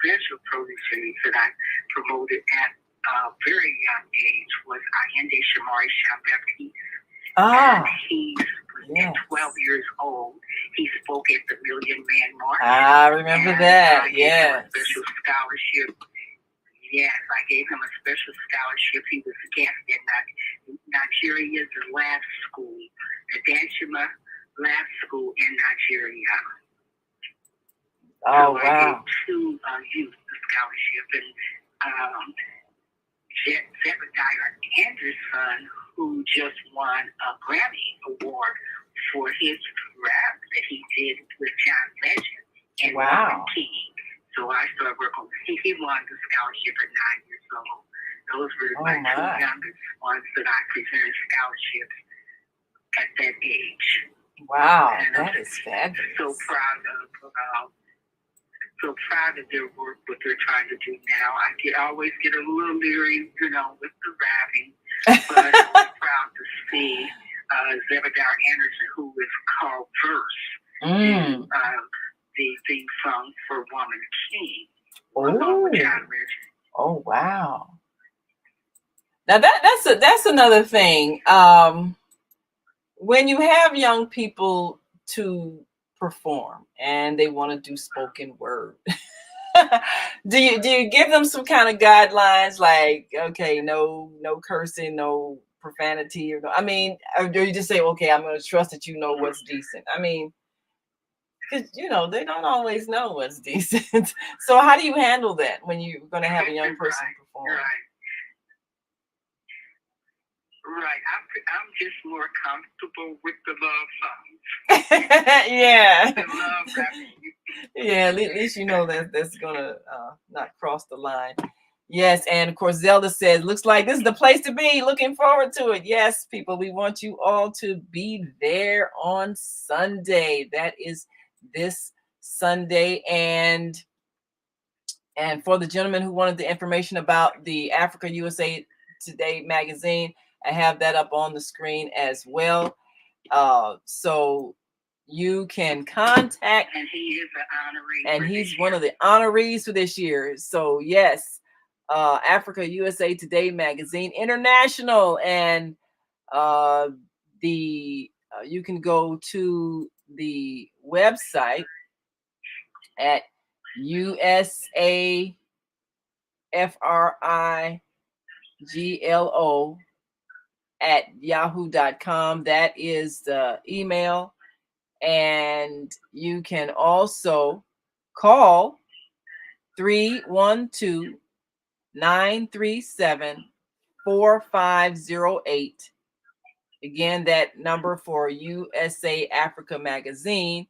special proteges that I promoted at a very young age was Allende Shamari Jean-Baptiste. And he's 12 years old. He spoke at the Million Man March. I remember that. I gave him a special scholarship. Yes, I gave him a special scholarship. He was a guest at Nigeria's lab school, the Danshima Lab School in Nigeria. Oh, so wow. I gave 2 youth the scholarship. And Zebediah Anderson, who just won a Grammy Award for his rap that he did with John Legend and Wow. King. So I started working with him. He won the scholarship at 9 years old. Those were my two youngest ones that I presented scholarships at that age. Wow, and that is fabulous. So proud of their work, what they're trying to do now. I always get a little leery, with the rapping, but I'm proud to see Zebediah Anderson, who is called Verse, do the theme song for Woman King. Oh, wow. Now that's another thing. When you have young people to perform and they want to do spoken word, do you give them some kind of guidelines, like, okay, no cursing, no profanity, or do you just say, okay, I'm going to trust that you know what's decent? Because they don't always know what's decent. So how do you handle that when you're going to have a young person perform? Right. I'm just more comfortable with the love songs. Yeah. The love rapping. Yeah, at least that's gonna not cross the line. Yes, and of course Zelda says, looks like this is the place to be. Looking forward to it. Yes, people, we want you all to be there on Sunday. That is this Sunday. And for the gentleman who wanted the information about the Africa USA Today magazine, I have that up on the screen as well. So you can contact, and he is an honoree, and he's one of the honorees for this year. So yes, Africa USA Today magazine international, and you can go to the website at usafriglo@yahoo.com. That is the email. And you can also call 312-937-4508. Again, that number for USA Africa Magazine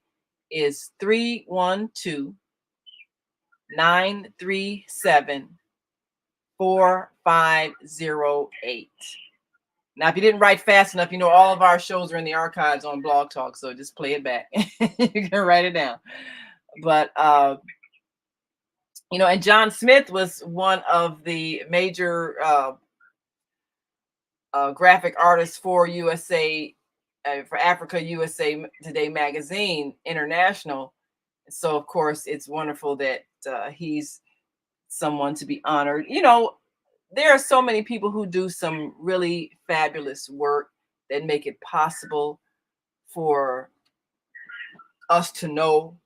is 312-937-4508. Now, if you didn't write fast enough, all of our shows are in the archives on Blog Talk, so just play it back. You can write it down. But, and John Smith was one of the major graphic artists for for Africa USA Today magazine international. So, of course, it's wonderful that he's someone to be honored. There are so many people who do some really fabulous work that make it possible for us to know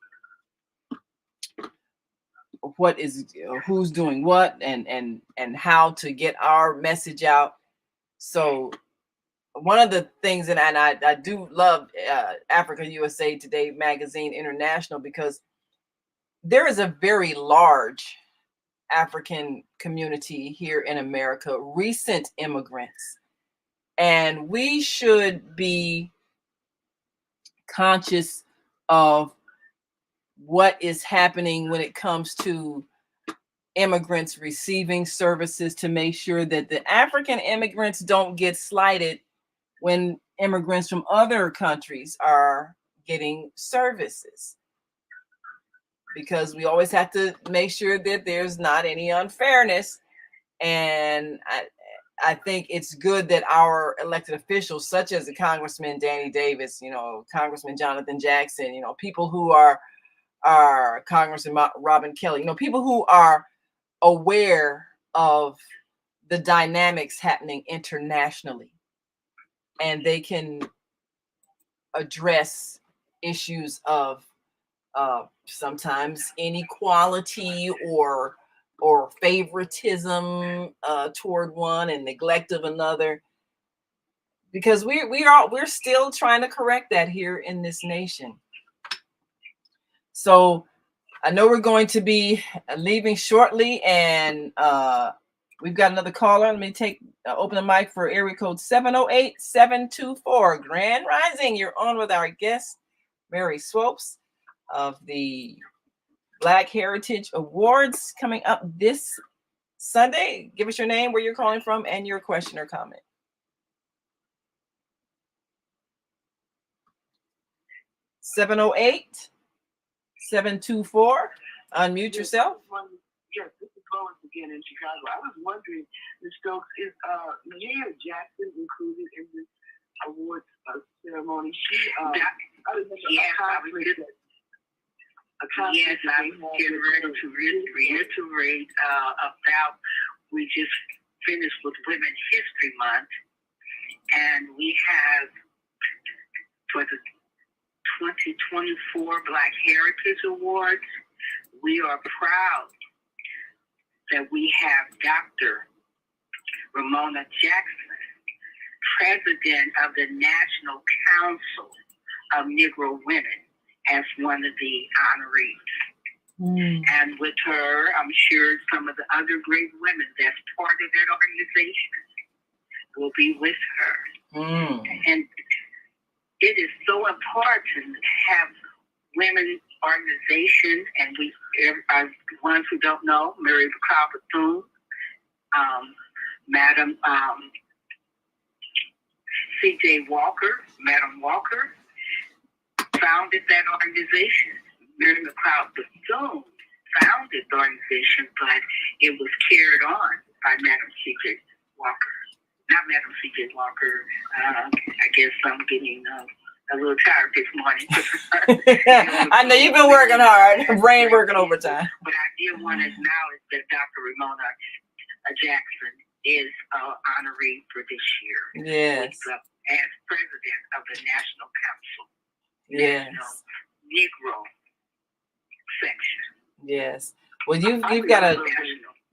who's doing what and how to get our message out. So one of the things, and I do love Africa USA Today magazine international, because there is a very large African community here in America, recent immigrants, and we should be conscious of what is happening when it comes to immigrants receiving services, to make sure that the African immigrants don't get slighted when immigrants from other countries are getting services, because we always have to make sure that there's not any unfairness. And I think it's good that our elected officials, such as the Congressman Danny Davis, Congressman Jonathan Jackson, people who are Congressman Robin Kelly, people who are aware of the dynamics happening internationally, and they can address issues of sometimes inequality or favoritism toward one and neglect of another, because we're still trying to correct that here in this nation. So I know we're going to be leaving shortly, and We've got another caller. Let me open the mic for area code 708-724. Grand Rising. You're on with our guest, Mary Swopes of the Black Heritage Awards coming up this Sunday. Give us your name, where you're calling from, and your question or comment. 708-724. Unmute yourself. Yes, this is Lois again in Chicago. I was wondering, Ms. Stokes, is Mahalia Jackson included in this awards ceremony? She, I remember yes, I was getting ready to reiterate about, we just finished with Women's History Month, and we have for the 2024 Black Heritage Awards, we are proud that we have Dr. Ramona Jackson, President of the National Council of Negro Women, as one of the honorees. And with her, I'm sure some of the other great women that's part of that organization will be with her. And it is so important to have women organizations, and we, ones who don't know, Mary McLeod Bethune, Madam C.J. Walker, Madam Walker, founded that organization. Mary McLeod Bethune founded the organization, but it was carried on by Madam C.J. Walker. Not Madam C.J. Walker. I guess I'm getting a little tired this morning. I know you've been working hard. Brain working overtime. But I did want to acknowledge that Dr. Ramona Jackson is honoree for this year. Yes. As president of the National Council. Yes. National Negro section. Yes. Well, you've got to.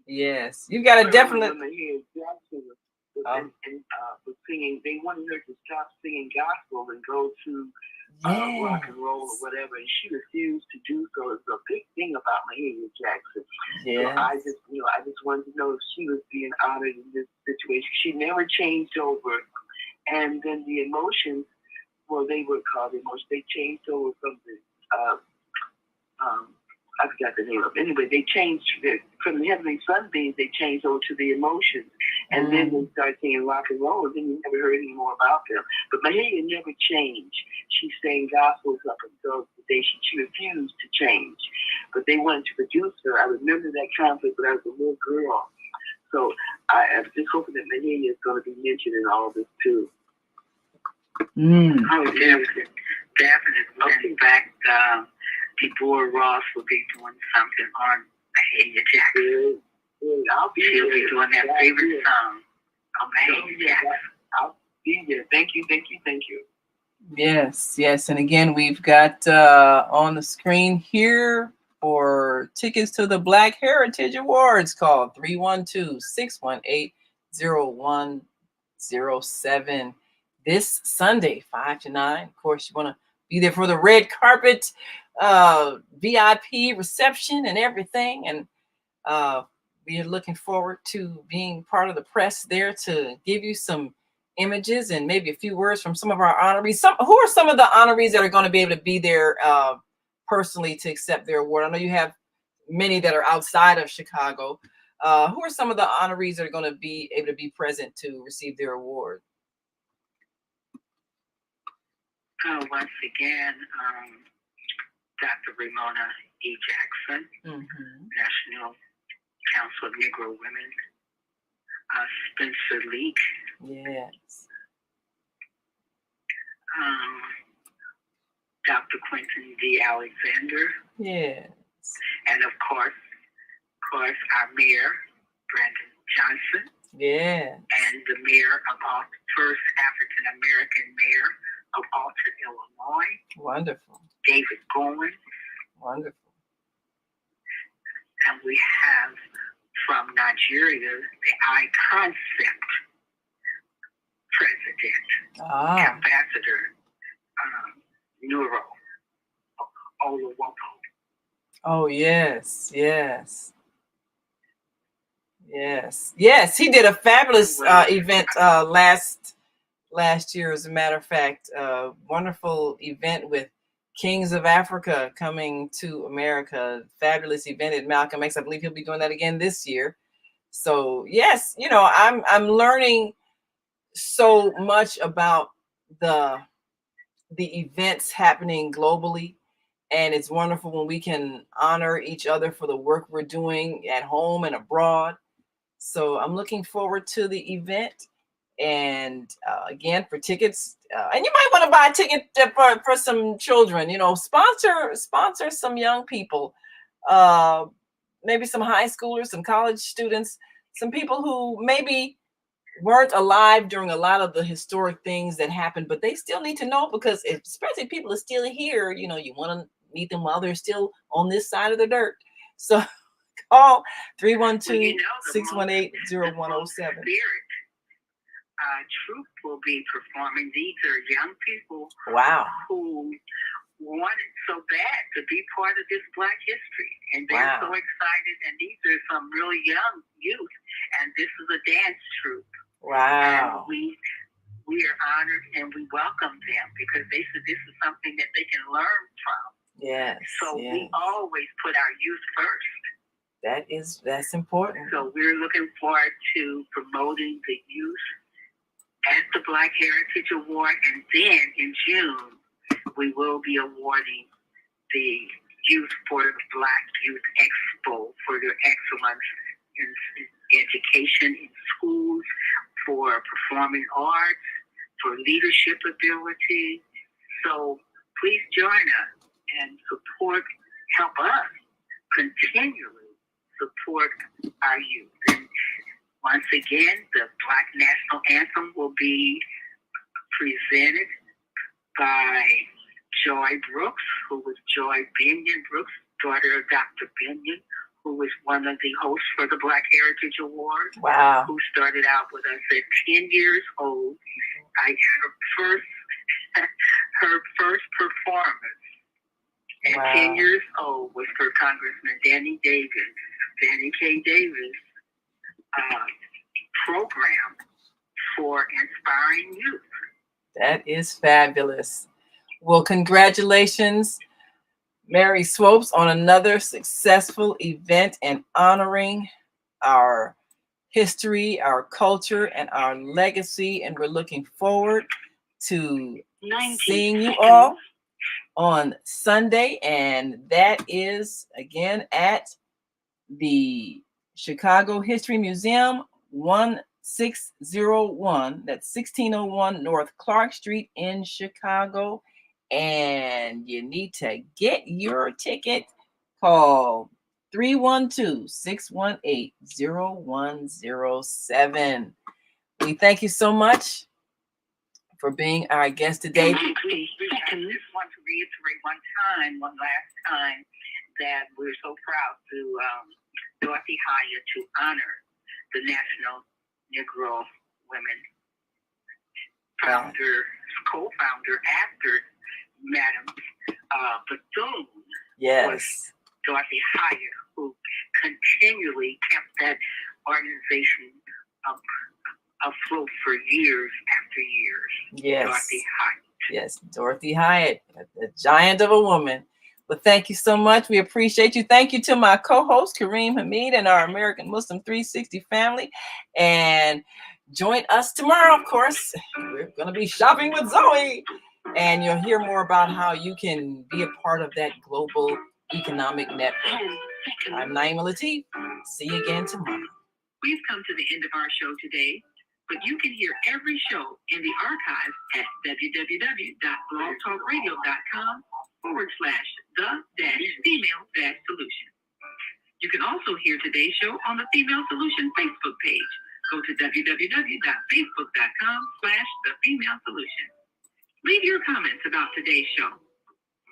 Yes, you've got to definitely. Was singing. They wanted her to stop singing gospel and go to rock and roll or whatever, and she refused to do so. It's a big thing about Mahalia Jackson. Yeah. So I just wanted to know if she was being honored in this situation. She never changed over, and then the emotions. Well, they were called emotions. They changed over from the I forgot the name of it. Anyway, they changed from the Heavenly Sunbeams, they changed over to the Emotions. And then they started singing rock and roll, and then you never heard any more about them. But Mahalia never changed. She sang gospels up until the day she refused to change. But they wanted to produce her. I remember that conflict when I was a little girl. So I'm just hoping that Mahalia is going to be mentioned in all of this too. Oh, definitely. Okay. In fact, Deborah Ross will be doing something on Mahalia Jackson. She'll be doing that favorite song on Mahalia Jackson. I'll be there. Thank you. Yes. And again, we've got on the screen here for tickets to the Black Heritage Awards. Call 312-618-0107 this Sunday, 5 to 9. Of course, you want to be there for the red carpet, VIP reception and everything. And we are looking forward to being part of the press there to give you some images and maybe a few words from some of our honorees. Who are some of the honorees that are going to be able to be there personally to accept their award? I know you have many that are outside of Chicago. Who are some of the honorees that are going to be able to be present to receive their award? Once again, Dr. Ramona E. Jackson, National Council of Negro Women, Spencer Leak. Yes. Dr. Quentin D. Alexander. Yes. And of course, our mayor, Brandon Johnson. Yeah. And the mayor of first African American mayor of Alton, Illinois. Wonderful. David Gowen. Wonderful. And we have from Nigeria the I-Concept president, Ambassador Nuro Oluwapo. Oh, yes. Yes. Yes. He did a fabulous event last year, as a matter of fact. Wonderful event with Kings of Africa coming to America. Fabulous event at Malcolm X. I believe he'll be doing that again this year. So yes, I'm learning so much about the events happening globally, and it's wonderful when we can honor each other for the work we're doing at home and abroad. So I'm looking forward to the event. And again, for tickets, and you might want to buy a ticket for some children. Sponsor some young people, maybe some high schoolers, some college students, some people who maybe weren't alive during a lot of the historic things that happened, but they still need to know, because especially people are still here. You want to meet them while they're still on this side of the dirt. So call 312-618-0107. Troop will be performing. These are young people who wanted so bad to be part of this Black history, and they're so excited. And these are some really young youth, and this is a dance troupe. Wow! And we are honored, and we welcome them, because they said this is something that they can learn from. Yes. So we always put our youth first. That's important. So we're looking forward to promoting the youth at the Black Heritage Award, and then in June we will be awarding the Youth for the Black Youth Expo for their excellence in education in schools, for performing arts, for leadership ability. So please join us and help us continually support our youth. And once again, the Black National Anthem will be presented by Joy Brooks, who was Joy Binion Brooks, daughter of Dr. Binion, who was one of the hosts for the Black Heritage Award. Wow. Who started out with us at 10 years old. Her first performance at 10 years old was for Congressman Danny K. Davis program for inspiring youth. That is fabulous. Well, congratulations, Mary Swopes, on another successful event and honoring our history, our culture, and our legacy. And we're looking forward to seeing you all on Sunday. And that is, again, at the Chicago History Museum, 1601. That's 1601 North Clark Street in Chicago. And you need to get your ticket. Call 312-618-0107. We thank you so much for being our guest today. I just want to reiterate one last time, that we're so proud to Dorothy Hyatt to honor the National Negro Women co-founder after Madam Bethune. Yes. Was Dorothy Hyatt, who continually kept that organization afloat for years after years. Yes. Dorothy Hyatt. Yes, Dorothy Hyatt, a giant of a woman. But thank you so much. We appreciate you. Thank you to my co-host, Kareem Hamid, and our American Muslim 360 family. And join us tomorrow, of course. We're going to be shopping with Zoe. And you'll hear more about how you can be a part of that global economic network. I'm Naima Latif. See you again tomorrow. We've come to the end of our show today, but you can hear every show in the archive at www.blogtalkradio.com/the-female-solution. You can also hear today's show on the Female Solution Facebook page. Go to www.facebook.com/the-female-solution. Leave your comments about today's show.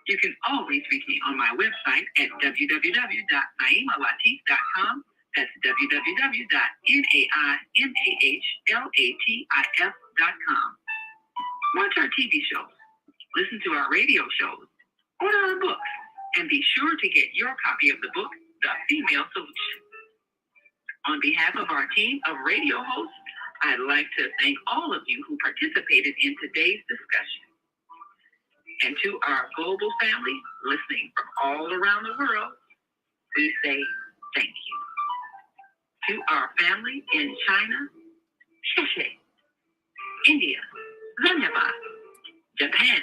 You can always reach me on my website at www.naimalatif.com. That's www.naimalatif.com. Watch our TV shows, listen to our radio shows, order our books, and be sure to get your copy of the book, The Female Solution. On behalf of our team of radio hosts, I'd like to thank all of you who participated in today's discussion. And to our global family listening from all around the world, we say thank you. To our family in China, Sheshe, India, Dhanyavad, Japan,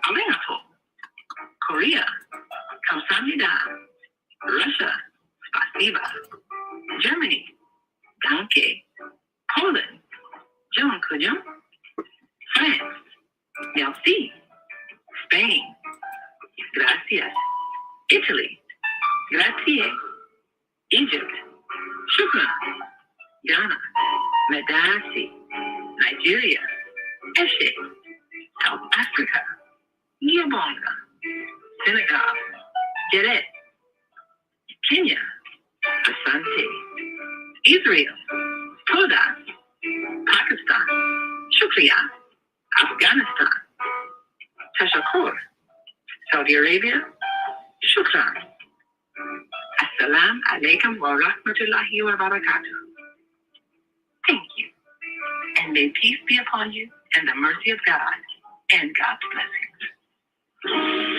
Arigato, Korea, Kamsahamnida, Russia, Spasiba, Germany, Danke, Poland, John Kujum, France, Merci, Spain, Gracias, Italy, Grazie, Egypt, Shukran, Ghana, Medasi, Nigeria, Eshe, South Africa, Gabonga, Senegal, Geret, Kenya, Asante, Israel, Toda, Pakistan, Shukriya, Afghanistan, Tashakur, Saudi Arabia, Shukran. Assalamu alaikum wa rahmatullahi wa barakatuh. Thank you. And may peace be upon you and the mercy of God and God's blessings.